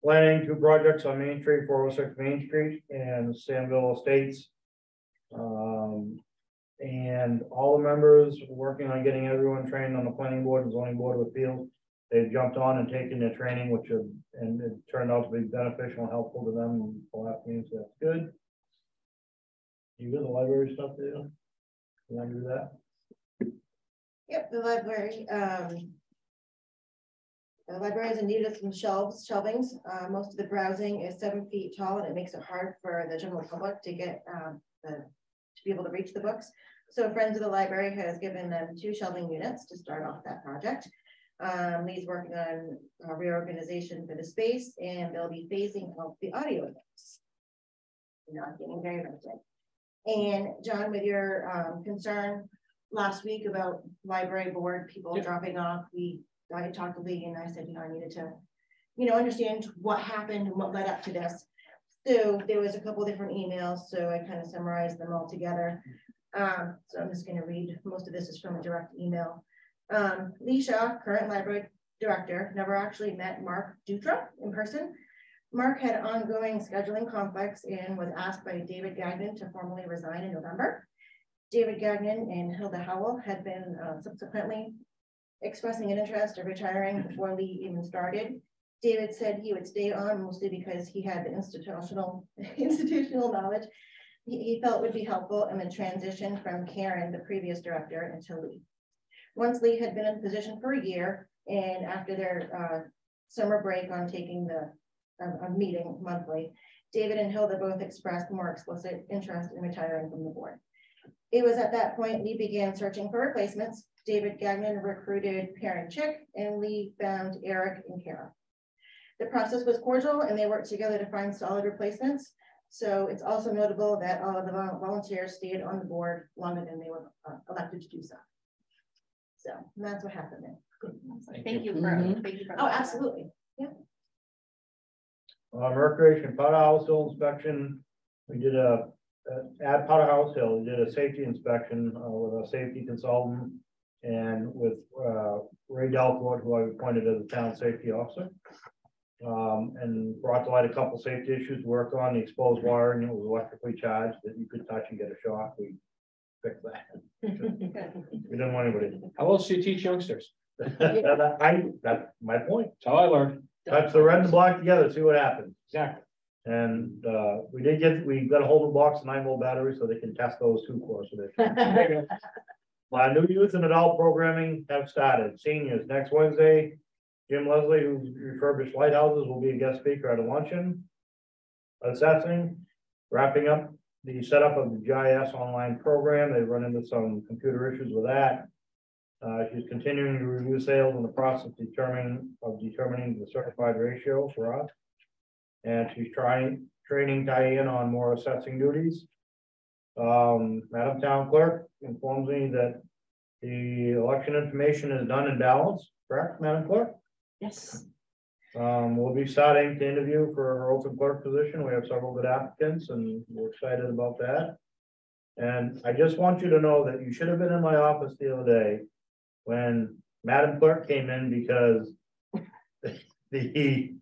Planning 2 projects on Main Street, 406 Main Street and Samville Estates. And all the members working on getting everyone trained on the planning board and zoning board of appeals. They've jumped on and taken their training, which and it turned out to be beneficial and helpful to them in the last meeting, so that's good. You got the library stuff there? You want to do that? Yep, the library. The library is in need of some shelvings. Most of the browsing is 7 feet tall, and it makes it hard for the general public to get to be able to reach the books. So Friends of the Library has given them 2 shelving units to start off that project. Lee's working on reorganization for the space, and they'll be phasing out the audio events. Not getting very rented. And John, with your concern last week about library board people dropping off, I talked to Lee and I said, I needed to, understand what happened and what led up to this. So there was a couple different emails, so I kind of summarized them all together. So I'm just going to read. Most of this is from a direct email. Lee Shaw, current library director, never actually met Mark Dutra in person. Mark had ongoing scheduling conflicts and was asked by David Gagnon to formally resign in November. David Gagnon and Hilda Howell had been subsequently expressing an interest of retiring before Lee even started. David said he would stay on mostly because he had the institutional knowledge he felt would be helpful in the transition from Karen, the previous director, until Lee. Once Lee had been in position for a year, and after their summer break on taking a meeting monthly, David and Hilda both expressed more explicit interest in retiring from the board. It was at that point Lee began searching for replacements. David Gagnon recruited Karen Chick, and Lee found Eric and Kara. The process was cordial, and they worked together to find solid replacements. So it's also notable that all of the volunteers stayed on the board longer than they were elected to do so. So that's what happened there. Thank you for Oh, absolutely. Yeah. Recreation Powder House Hill inspection. We did at Powder House Hill, we did a safety inspection with a safety consultant. and with Ray Delcourt, who I appointed as the town safety officer. And brought to light a couple safety issues, worked on the exposed wiring, it was electrically charged that you could touch and get a shock. We fixed that. We didn't want anybody. How else do you teach youngsters? That's my point. That's how I learned. Touch the red and the black together, see what happens. Exactly. And we got a hold of a box of 9-volt batteries so they can test those too close with it. My new youth and adult programming have started. Seniors next Wednesday. Jim Leslie, who refurbished lighthouses, will be a guest speaker at a luncheon. Assessing, wrapping up the setup of the GIS online program. They've run into some computer issues with that. She's continuing to review sales in the process of determining the certified ratio for us. And she's training Diane on more assessing duties. Madam Town Clerk informs me that the election information is done in balance, correct, Madam Clerk? Yes. We'll be starting to interview for her open clerk position. We have several good applicants and we're excited about that. And I just want you to know that you should have been in my office the other day when Madam Clerk came in, because the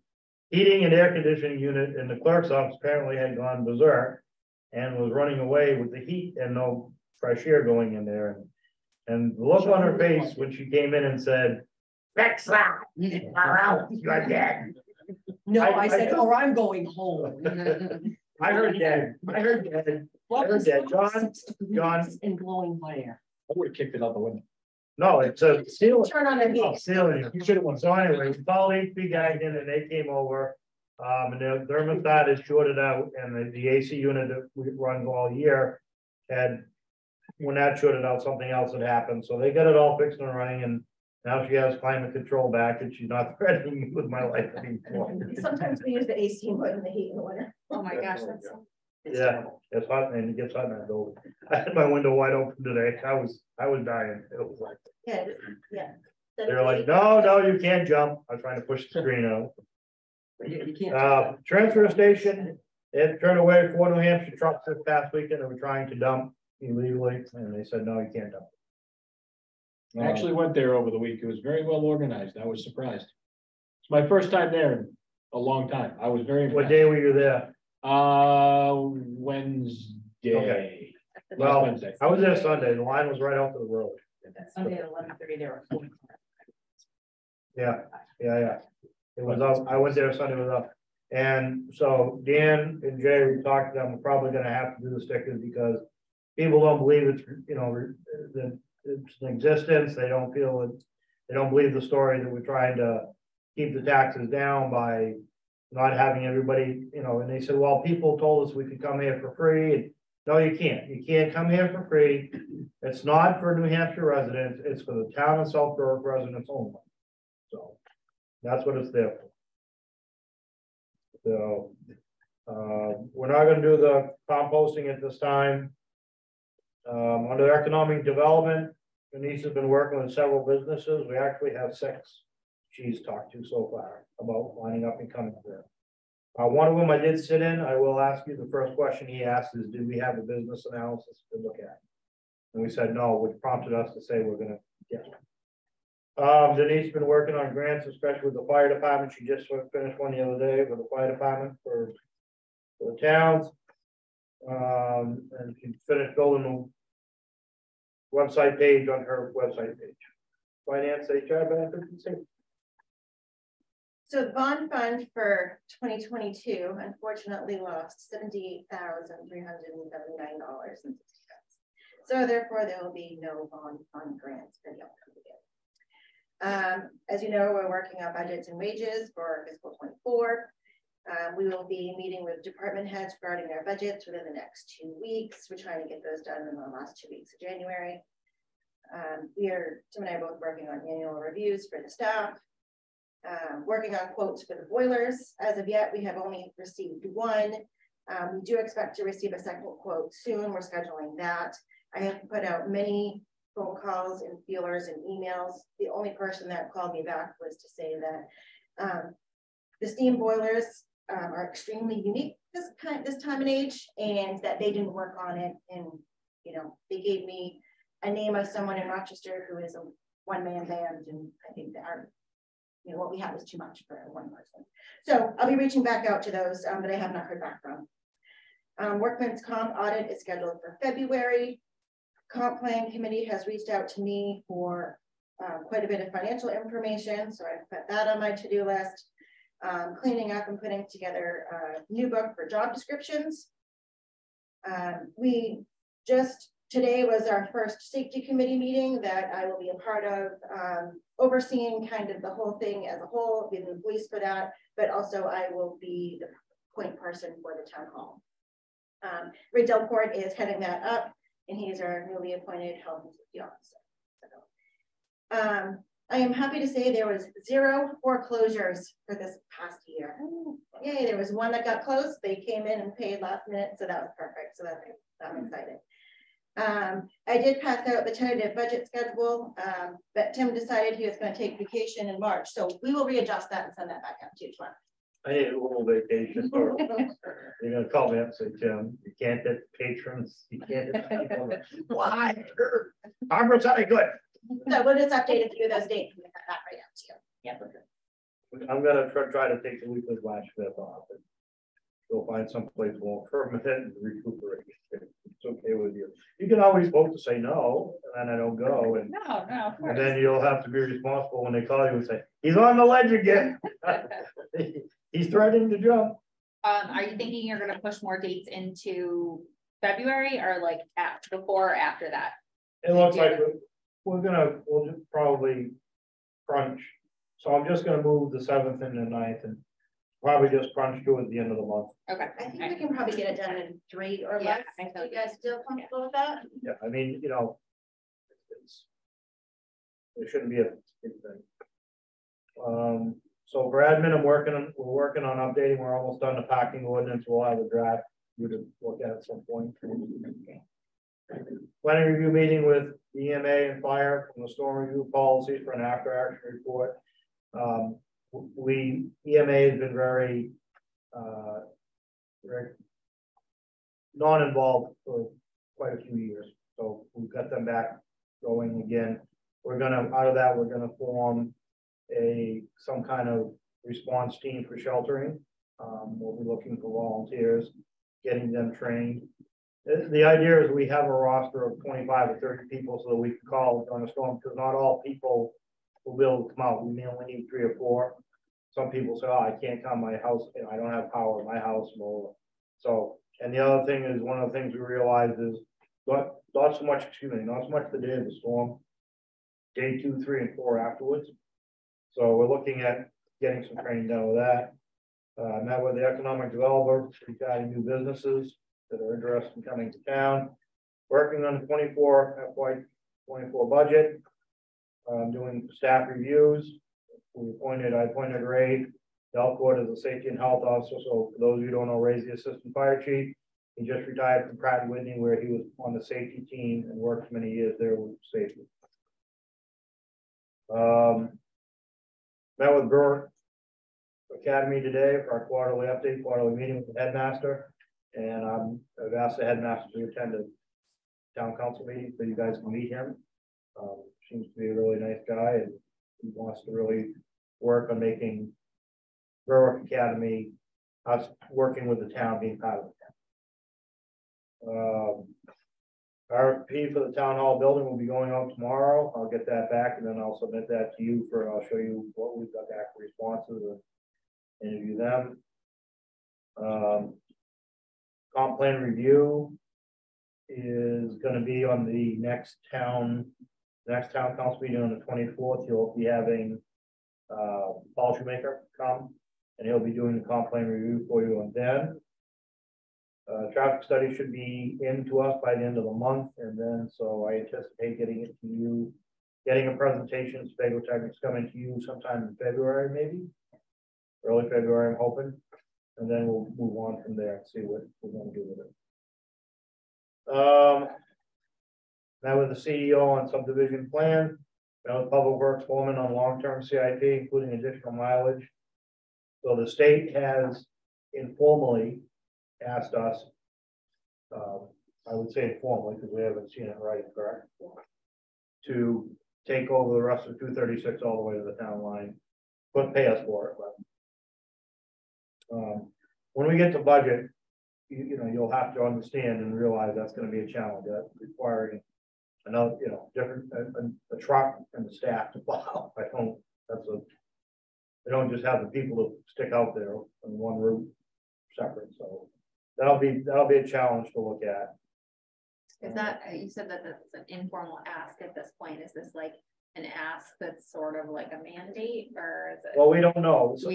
heating and air conditioning unit in the clerk's office apparently had gone berserk and was running away with the heat and no fresh air going in there. And the look on her face when she came in and said, "Bexa, you're dead." No, I said, or I'm going home. I heard dead. I heard dead. I heard dead. John. And blowing my air. I would have kicked it out the window. No, it's a ceiling. Turn on the Oh, heat. ceiling. You should have won. So anyway, we called HP guys in and they came over. And the thermostat is shorted out and the AC unit that we run all year had, when that shorted out, something else had happened. So they got it all fixed and running, and now she has climate control back and she's not threatening me with my life anymore. Sometimes we use the AC more than the heat in the winter. Oh my gosh, that's. Yeah, it's hot and it gets hot in that building. I had my window wide open today. I was dying. It was like, Yeah. they're like, no, you can't jump. I was trying to push the screen out. You can't. Transfer station, they had turned away 4 New Hampshire trucks this past weekend. They were trying to dump illegally and they said, no, you can't dump. I actually went there over the week. It was very well organized. I was surprised. It's my first time there in a long time. I was very impressed. What day were you there? Wednesday. Okay. Well, Wednesday. I was there Sunday. The line was right off to the road. Sunday at 11:30, there were 40. Yeah. It was up. I went there Sunday, it was up. And so Dan and Jay, we talked to them, we're probably gonna have to do the stickers because people don't believe it's, that it's in existence. They don't feel it. They don't believe the story that we're trying to keep the taxes down by not having everybody, and they said, well, people told us we could come here for free. And no, you can't. You can't come here for free. It's not for New Hampshire residents. It's for the town of South Berwick residents only. So that's what it's there for. So we're not going to do the composting at this time. Under economic development, Denise has been working with several businesses. We actually have 6 she's talked to so far about lining up and coming there. One of them I did sit in. I will ask you the first question he asked is, do we have a business analysis to look at? And we said no, which prompted us to say we're going to get one. Denise has been working on grants, especially with the fire department. She just finished one the other day with the fire department for the towns. And she finished building the website page on her website page. Finance, HR, benefits, and safety. So the bond fund for 2022 unfortunately lost $78,379.60. So therefore there will be no bond fund grants for the upcoming year. As you know, we're working on budgets and wages for fiscal 24. We will be meeting with department heads regarding their budgets within the next 2 weeks. We're trying to get those done in the last 2 weeks of January. Tim and I are both working on annual reviews for the staff. Working on quotes for the boilers. As of yet, we have only received one. We do expect to receive a second quote soon. We're scheduling that. I have put out many phone calls and feelers and emails. The only person that called me back was to say that the steam boilers are extremely unique this time and age, and that they didn't work on it. And they gave me a name of someone in Rochester who is a one-man band, and I think that our, you know, what we have is too much for one person. So I'll be reaching back out to those, but I have not heard back from. Workman's comp audit is scheduled for February. Comp plan committee has reached out to me for quite a bit of financial information, so I've put that on my to-do list. Cleaning up and putting together a new book for job descriptions. We just, today was our first safety committee meeting that I will be a part of, overseeing kind of the whole thing as a whole, being the police for that, but also I will be the point person for the town hall. Ray Delport is heading that up, and he's our newly appointed health and safety officer. I am happy to say there was 0 foreclosures for this past year. Yay, there was one that got closed. They came in and paid last minute, so that was perfect. So I'm excited. I did pass out the tentative budget schedule, but Tim decided he was going to take vacation in March. So we will readjust that and send that back out to you tomorrow. I need a little vacation. You're gonna call me up and say, Tim, you can't hit patrons, you can't hit people. Why? I'm sorry, good. So we'll just update a few of those dates and get that right out to you. Yeah. I'm gonna try to take the week of last 5th off and go find someplace more permanent and recuperate. It's okay with you. You can always vote to say no, and then I don't go. And, No, and then you'll have to be responsible when they call you and say, he's on the ledge again. He's threatening to jump. Are you thinking you're going to push more dates into February, or like before or after that? It looks like we'll just probably crunch. So I'm just gonna move the 7th and the 9th and probably just crunch to at the end of the month. Okay. I think we can probably get it done in 3 or less. Are you guys still comfortable with that? Yeah, I mean, you know, there shouldn't be a big thing. So for admin, we're working on updating. We're almost done the parking ordinance. We'll have a draft you to look at some point. Planning review meeting with EMA and fire from the storm review policies for an after action report. EMA has been very non-involved for quite a few years. So we've got them back going again. We're gonna, out of that, we're gonna form some kind of response team for sheltering. We'll be looking for volunteers, getting them trained. The idea is we have a roster of 25 or 30 people so that we can call on a storm, because not all people will be able to come out. We may only need 3 or 4. Some people say, oh, I can't come, my house, you know, I don't have power in my house. So, and the other thing is, one of the things we realized is not so much the day of the storm, day 2, 3, and 4 afterwards. So we're looking at getting some training done with that. Met with the economic developer regarding new businesses that are interested in coming to town. Working on the 24 FY24 budget. Doing staff reviews. I appointed Ray Delcourt as a safety and health officer. So for those of you who don't know, Ray's the assistant fire chief. He just retired from Pratt & Whitney, where he was on the safety team and worked many years there with safety. Met with Brewer Academy today for our quarterly meeting with the headmaster. And I've asked the headmaster to attend a town council meeting so you guys can meet him. Seems to be a really nice guy, and he wants to really work on making Berwick Academy, us working with the town, being part of the town. RFP for the town hall building will be going out tomorrow. I'll get that back, and then I'll submit that to you I'll show you what we've got back for responses and interview them. Comp plan review is going to be on the next town council meeting on the 24th. You'll be having Paul Shoemaker come, and he'll be doing the comp plan review for you on then. Traffic study should be in to us by the end of the month, and then so I anticipate getting it to you, getting a presentation. Spago Technics coming to you sometime in February, maybe early February, I'm hoping, and then we'll move on from there and see what we're going to do with it. Now with the CEO on subdivision plan, now with Public Works foreman on long-term CIP, including additional mileage. So the state has informally asked us I would say informally, because we haven't seen it right, correct? To take over the rest of 236 all the way to the town line, but pay us for it, but. When we get to budget, you know, you'll have to understand and realize that's gonna be a challenge, that's requiring another, you know, different, a truck and the staff to plow. I don't, they don't just have the people to stick out there on one route separate, so that'll be a challenge to look at. Is that, you said that that's an informal ask at this point, is this like an ask that's sort of like a mandate, or is it? Well, we don't know, so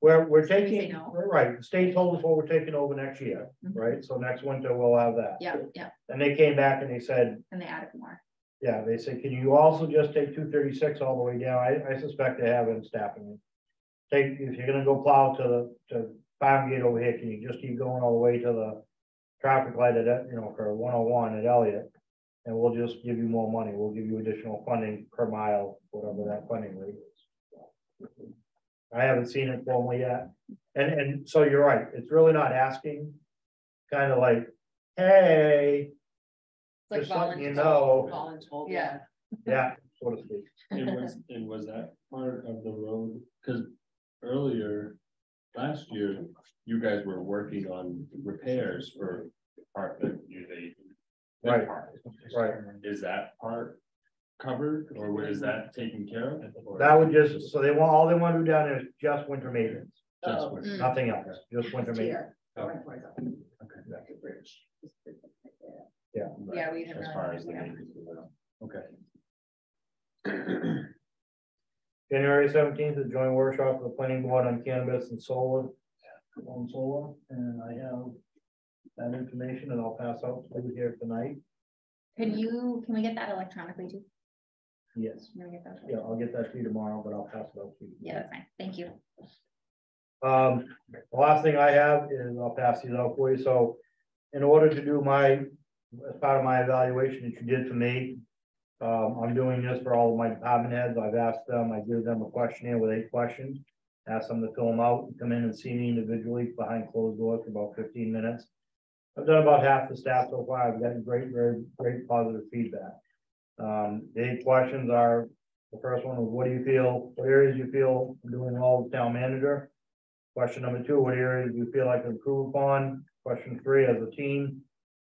we're say taking, no? right, the state told us what we're taking over next year, right, so next winter we'll have that. Yeah, yeah, And they came back and they said, and they added more. yeah, they said, can you also just take 236 all the way down? I suspect they have it staffing. Take, if you're gonna go plow to Farm Gate over here, can you just keep going all the way to the traffic light at, you know, for 101 at Elliott? And we'll just give you more money. We'll give you additional funding per mile, whatever that funding rate is. I haven't seen it formally yet. And so you're right, it's really not asking, kind of like, hey, Like just letting you voluntold. know. Voluntold, Yeah. Yeah, so to speak. And was that part of the road? Because earlier, last year, you guys were working on repairs for the part that they. Right, right. Is that part covered, or is that taken care of? Or That would just, so all they want to do down there is just winter maintenance, just Oh. with- nothing else, just winter maintenance. Here, Oh. going towards us. The bridge. Yeah. Yeah, we didn't As really far as the yeah. maintenance goes. Okay. January 17th, a joint workshop for the planning board on cannabis and solar. On solar, and I have that information and I'll pass out to you here tonight. Can we get that electronically too? Yes, Can we get that? yeah, I'll get that to you tomorrow, but I'll pass it out to you. Yeah, that's fine. Thank you. The last thing I have is I'll pass these out for you. So in order to do as part of my evaluation that you did for me, I'm doing this for all of my department heads. I've asked them, I give them a questionnaire with 8 questions. Ask them to fill them out, come in and see me individually behind closed doors for about 15 minutes. I've done about half the staff so far. I've gotten very positive feedback. The 8 questions are, the first one was, what areas you feel I'm doing well as town manager? Question number 2, what areas do you feel I can improve upon? Question 3, as a team,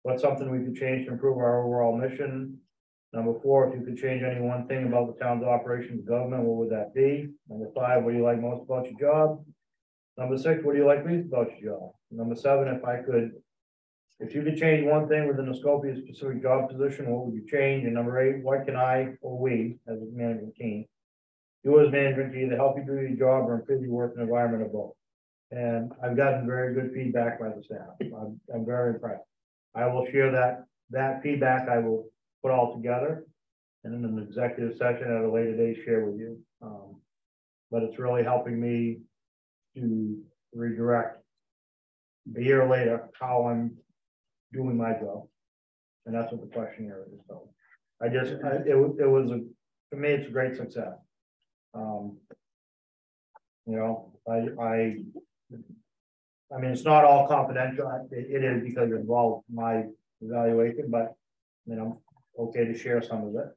what's something we could change to improve our overall mission? Number 4, if you could change any one thing about the town's operations and government, what would that be? Number 5, what do you like most about your job? Number 6, what do you like least about your job? Number 7, if you could change one thing within the scope of your specific job position, what would you change? And number 8, what can I or we, as a management team, do as management to either help you do your job or improve your work environment or both? And I've gotten very good feedback by the staff. I'm very impressed. I will share that feedback. I will put all together and in an executive session at a later date share with you. But it's really helping me to redirect a year later how I'm doing my job. And that's what the questionnaire is. So for me, it's a great success. You know, I mean, it's not all confidential. It is because it involves my evaluation, but you know, okay to share some of it.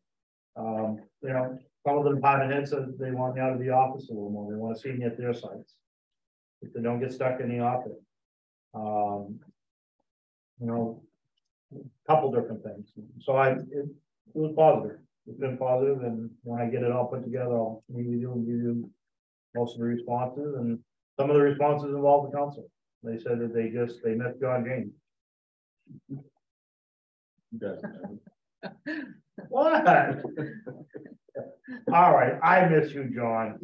You know, some of the department heads said they want me out of the office a little more. They want to see me at their sites. If they don't get stuck in the office. You know, a couple different things. So it was positive. It's been positive, and when I get it all put together, I'll meet with you and give you most of the responses, and some of the responses involve the council. They said that they missed John James. What? All right, I miss you, John.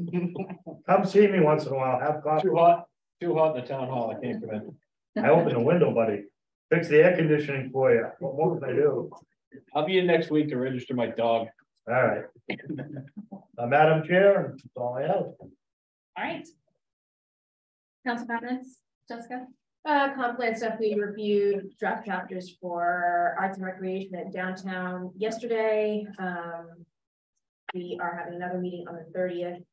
Come see me once in a while. Have coffee. Too hot in the town hall. I can't come in. I opened the window, buddy. Fix the air conditioning for you. What more can I do? I'll be in next week to register my dog. All right. Madam Chair, that's all I have. All right. Council comments, Jessica? Comp plan stuff, we reviewed draft chapters for arts and recreation at downtown yesterday. We are having another meeting on the 30th.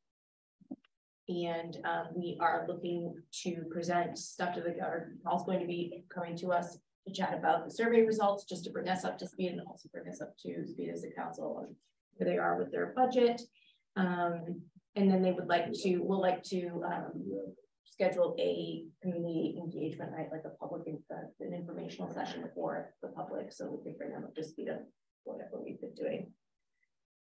And we are looking to present stuff to the governor. Paul's going to be coming to us to chat about the survey results, just to bring us up to speed and also bring us up to speed as a council on where they are with their budget. And then they would like to, we'll like to schedule a community engagement night, like a public an informational session for the public, so we can bring them up to speed of whatever we've been doing.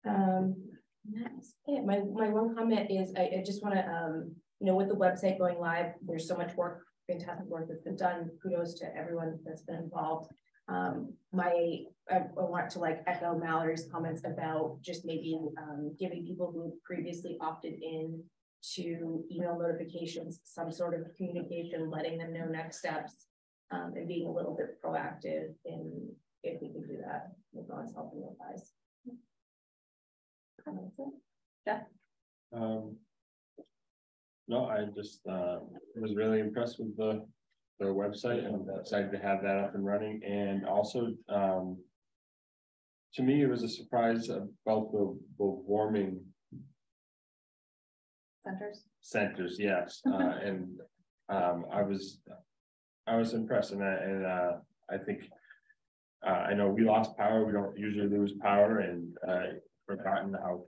That's it. My one comment is I just want to you know, with the website going live, there's so much work, fantastic work that's been done. Kudos to everyone that's been involved. I want to like echo Mallory's comments about just maybe giving people who previously opted in to email notifications, some sort of communication, letting them know next steps, and being a little bit proactive in if we can do that with God's help and advice. Yeah. No, I just was really impressed with their website and excited to have that up and running. And also, to me, it was a surprise about the warming centers. Yes, and I was impressed, and I think I know we lost power. We don't usually lose power, and forgotten how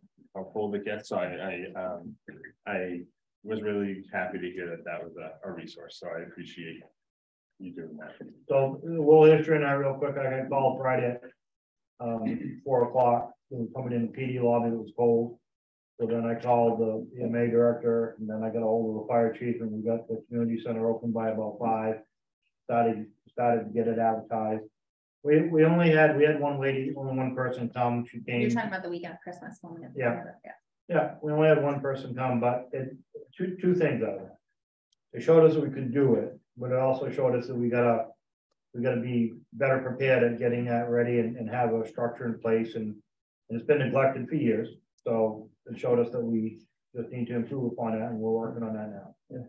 cold it gets. So I was really happy to hear that was a resource. So I appreciate you doing that. So a little history in that real quick. I got called Friday at 4 o'clock. It was coming in the PD lobby. It was cold. So then I called the EMA director, and then I got a hold of the fire chief, and we got the community center open by about 5. Started to get it advertised. We had one lady, only one person come. She came. You're talking about the weekend of Christmas when we Yeah, we only had one person come, but two things out of it. It showed us that we could do it, but it also showed us that we gotta be better prepared at getting that ready and have a structure in place, and it's been neglected for years. So it showed us that we just need to improve upon that, and we're working on that now. Yeah,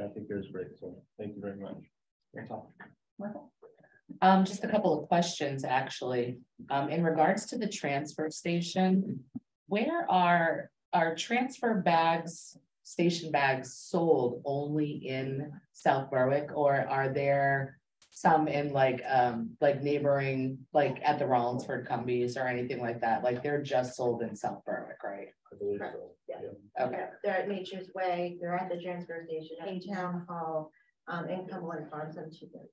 I think it was great. So thank you very much. That's all. Just a couple of questions, actually. In regards to the transfer station, where are transfer bags, station bags sold only in South Berwick, or are there some in like neighboring, like at the Rollinsford Cumbies or anything like that? Like they're just sold in South Berwick, right? I believe so. Yeah. Okay. They're at Nature's Way. They're at the transfer station, at Town Hall, and Cumberland Farms and Chicken.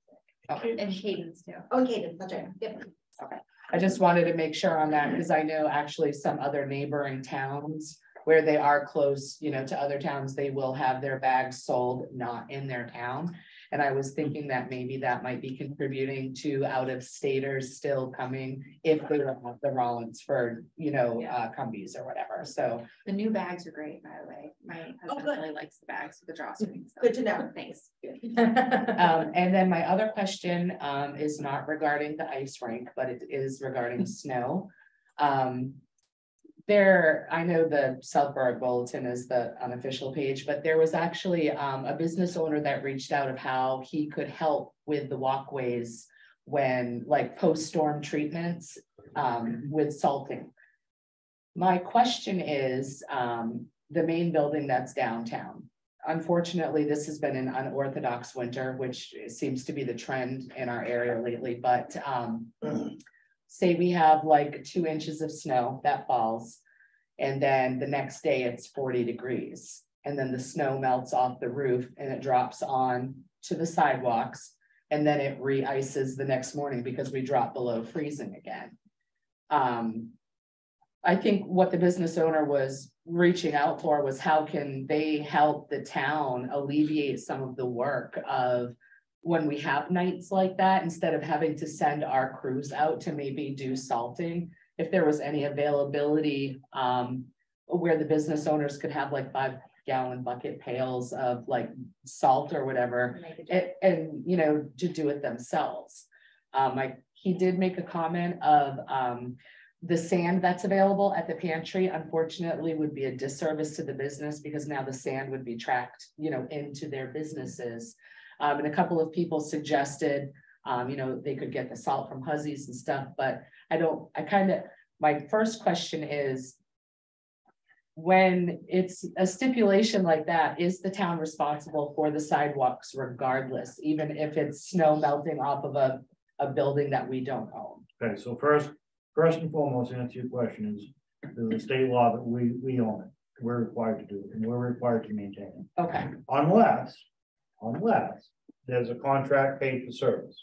Okay. And Cadence too. Oh, Cadence, that's right. Yep. Okay. I just wanted to make sure on that, because I know actually some other neighboring towns where they are close, you know, to other towns, they will have their bags sold not in their town. And I was thinking that maybe that might be contributing to out-of-staters still coming if they were at the Rollinsford, you know, Cumbies or whatever. So the new bags are great, by the way. My husband really likes the bags with the drawstrings. So good to know. Thanks. and then my other question is not regarding the ice rink, but it is regarding snow. I know the South Berwick Bulletin is the unofficial page, but there was actually a business owner that reached out of how he could help with the walkways when like post-storm treatments with salting. My question is the main building that's downtown. Unfortunately, this has been an unorthodox winter, which seems to be the trend in our area lately, but say we have like 2 inches of snow that falls, and then the next day it's 40 degrees, and then the snow melts off the roof and it drops on to the sidewalks, and then it re-ices the next morning because we drop below freezing again. I think what the business owner was reaching out for was how can they help the town alleviate some of the work of when we have nights like that, instead of having to send our crews out to maybe do salting, if there was any availability where the business owners could have like 5-gallon bucket pails of like salt or whatever, and you know, to do it themselves. He did make a comment of the sand that's available at the pantry, unfortunately, would be a disservice to the business, because now the sand would be tracked, you know, into their businesses. And a couple of people suggested, you know, they could get the salt from Huzzies and stuff, but my first question is, when it's a stipulation like that, is the town responsible for the sidewalks regardless, even if it's snow melting off of a building that we don't own? Okay, so first and foremost, to answer your question is, there's a state law that we own it. We're required to do it, and we're required to maintain it. Okay, Unless there's a contract paid for service.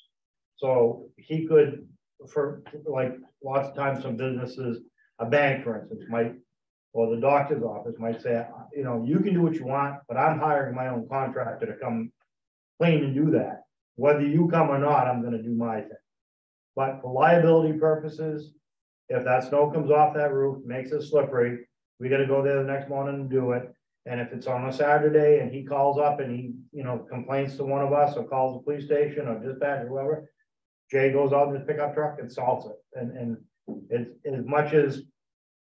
So he could, for like lots of times, some businesses, a bank, for instance, might, or the doctor's office might say, you know, you can do what you want, but I'm hiring my own contractor to come clean and do that. Whether you come or not, I'm gonna do my thing. But for liability purposes, if that snow comes off that roof, makes it slippery, we gotta go there the next morning and do it. And if it's on a Saturday and he calls up and he, you know, complains to one of us or calls the police station or dispatch or whoever, Jay goes out in his pickup truck and solves it. And it's, as much as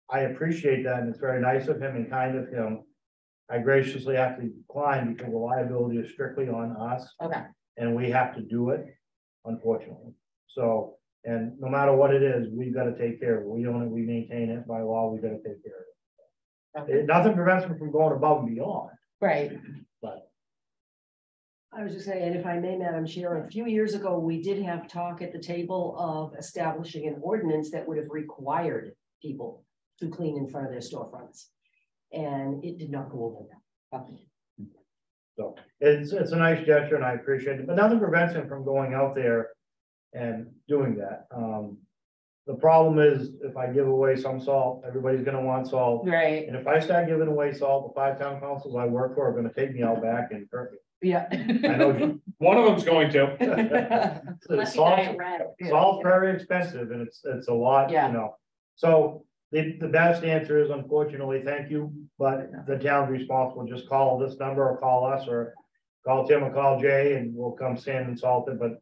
I appreciate that, and it's very nice of him and kind of him, I graciously have to decline because the liability is strictly on us. okay, And we have to do it, unfortunately. So, and no matter what it is, we've got to take care of it. We own it, we maintain it by law, we got to take care of it. Nothing prevents them from going above and beyond, right, but I was just saying, if I may, Madam Chair, a few years ago, we did have talk at the table of establishing an ordinance that would have required people to clean in front of their storefronts. And it did not go over that. so it's a nice gesture and I appreciate it, but nothing prevents him from going out there and doing that. The problem is if I give away some salt, everybody's gonna want salt. right, And if I start giving away salt, the 5 town councils I work for are gonna take me out back and hurt me. yeah. I know. One of them's going to. Salt's very expensive and it's a lot, Yeah. you know. So the best answer is unfortunately, thank you, but the town's responsible. Just call this number or call us or call Tim or call Jay and we'll come sand and salt it. But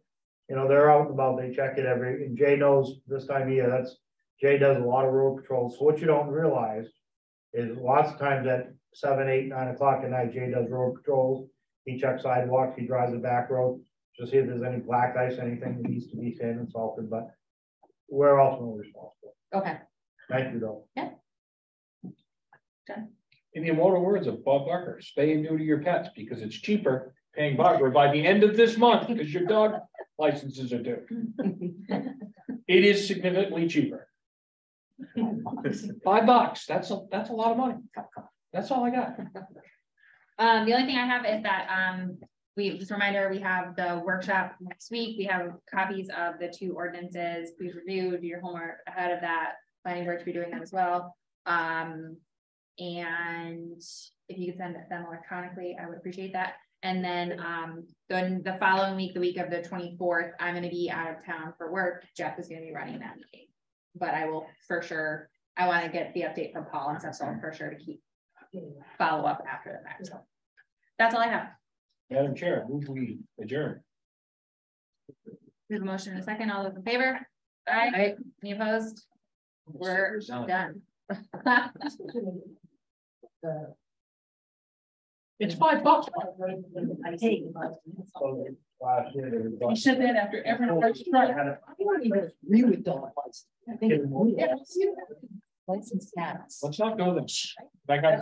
you know, they're out and about, they check it and Jay knows this time of year, Jay does a lot of road patrols. So what you don't realize is lots of times at 7, 8, 9 o'clock at night, Jay does road patrols. He checks sidewalks, he drives the back road to see if there's any black ice, anything that needs to be sand and salted, but we're ultimately responsible. Okay, Thank you, though. yeah. In the immortal words of Bob Barker, spay and neuter your pets because it's cheaper paying Barbara by the end of this month because your dog licenses are due. It is significantly cheaper. $5, that's a lot of money. That's all I got. The only thing I have is that we just a reminder, we have the workshop next week. We have copies of the 2 ordinances. Please review, do your homework ahead of that. Planning board to be doing that as well. And if you could send them electronically, I would appreciate that. And then the following week, the week of the 24th, I'm going to be out of town for work. Jeff is going to be running that meeting, but I will for sure. I want to get the update from Paul and stuff, so I'm for sure to keep follow up after the fact. So that's all I have. Madam Chair, move we adjourn. We have a motion in a second. All those in favor? Aye. Any opposed? We're done. It's $5. I take. He said that after every first strike. I don't even agree with dog license. I think it's license cats. Let's not go there. Back on.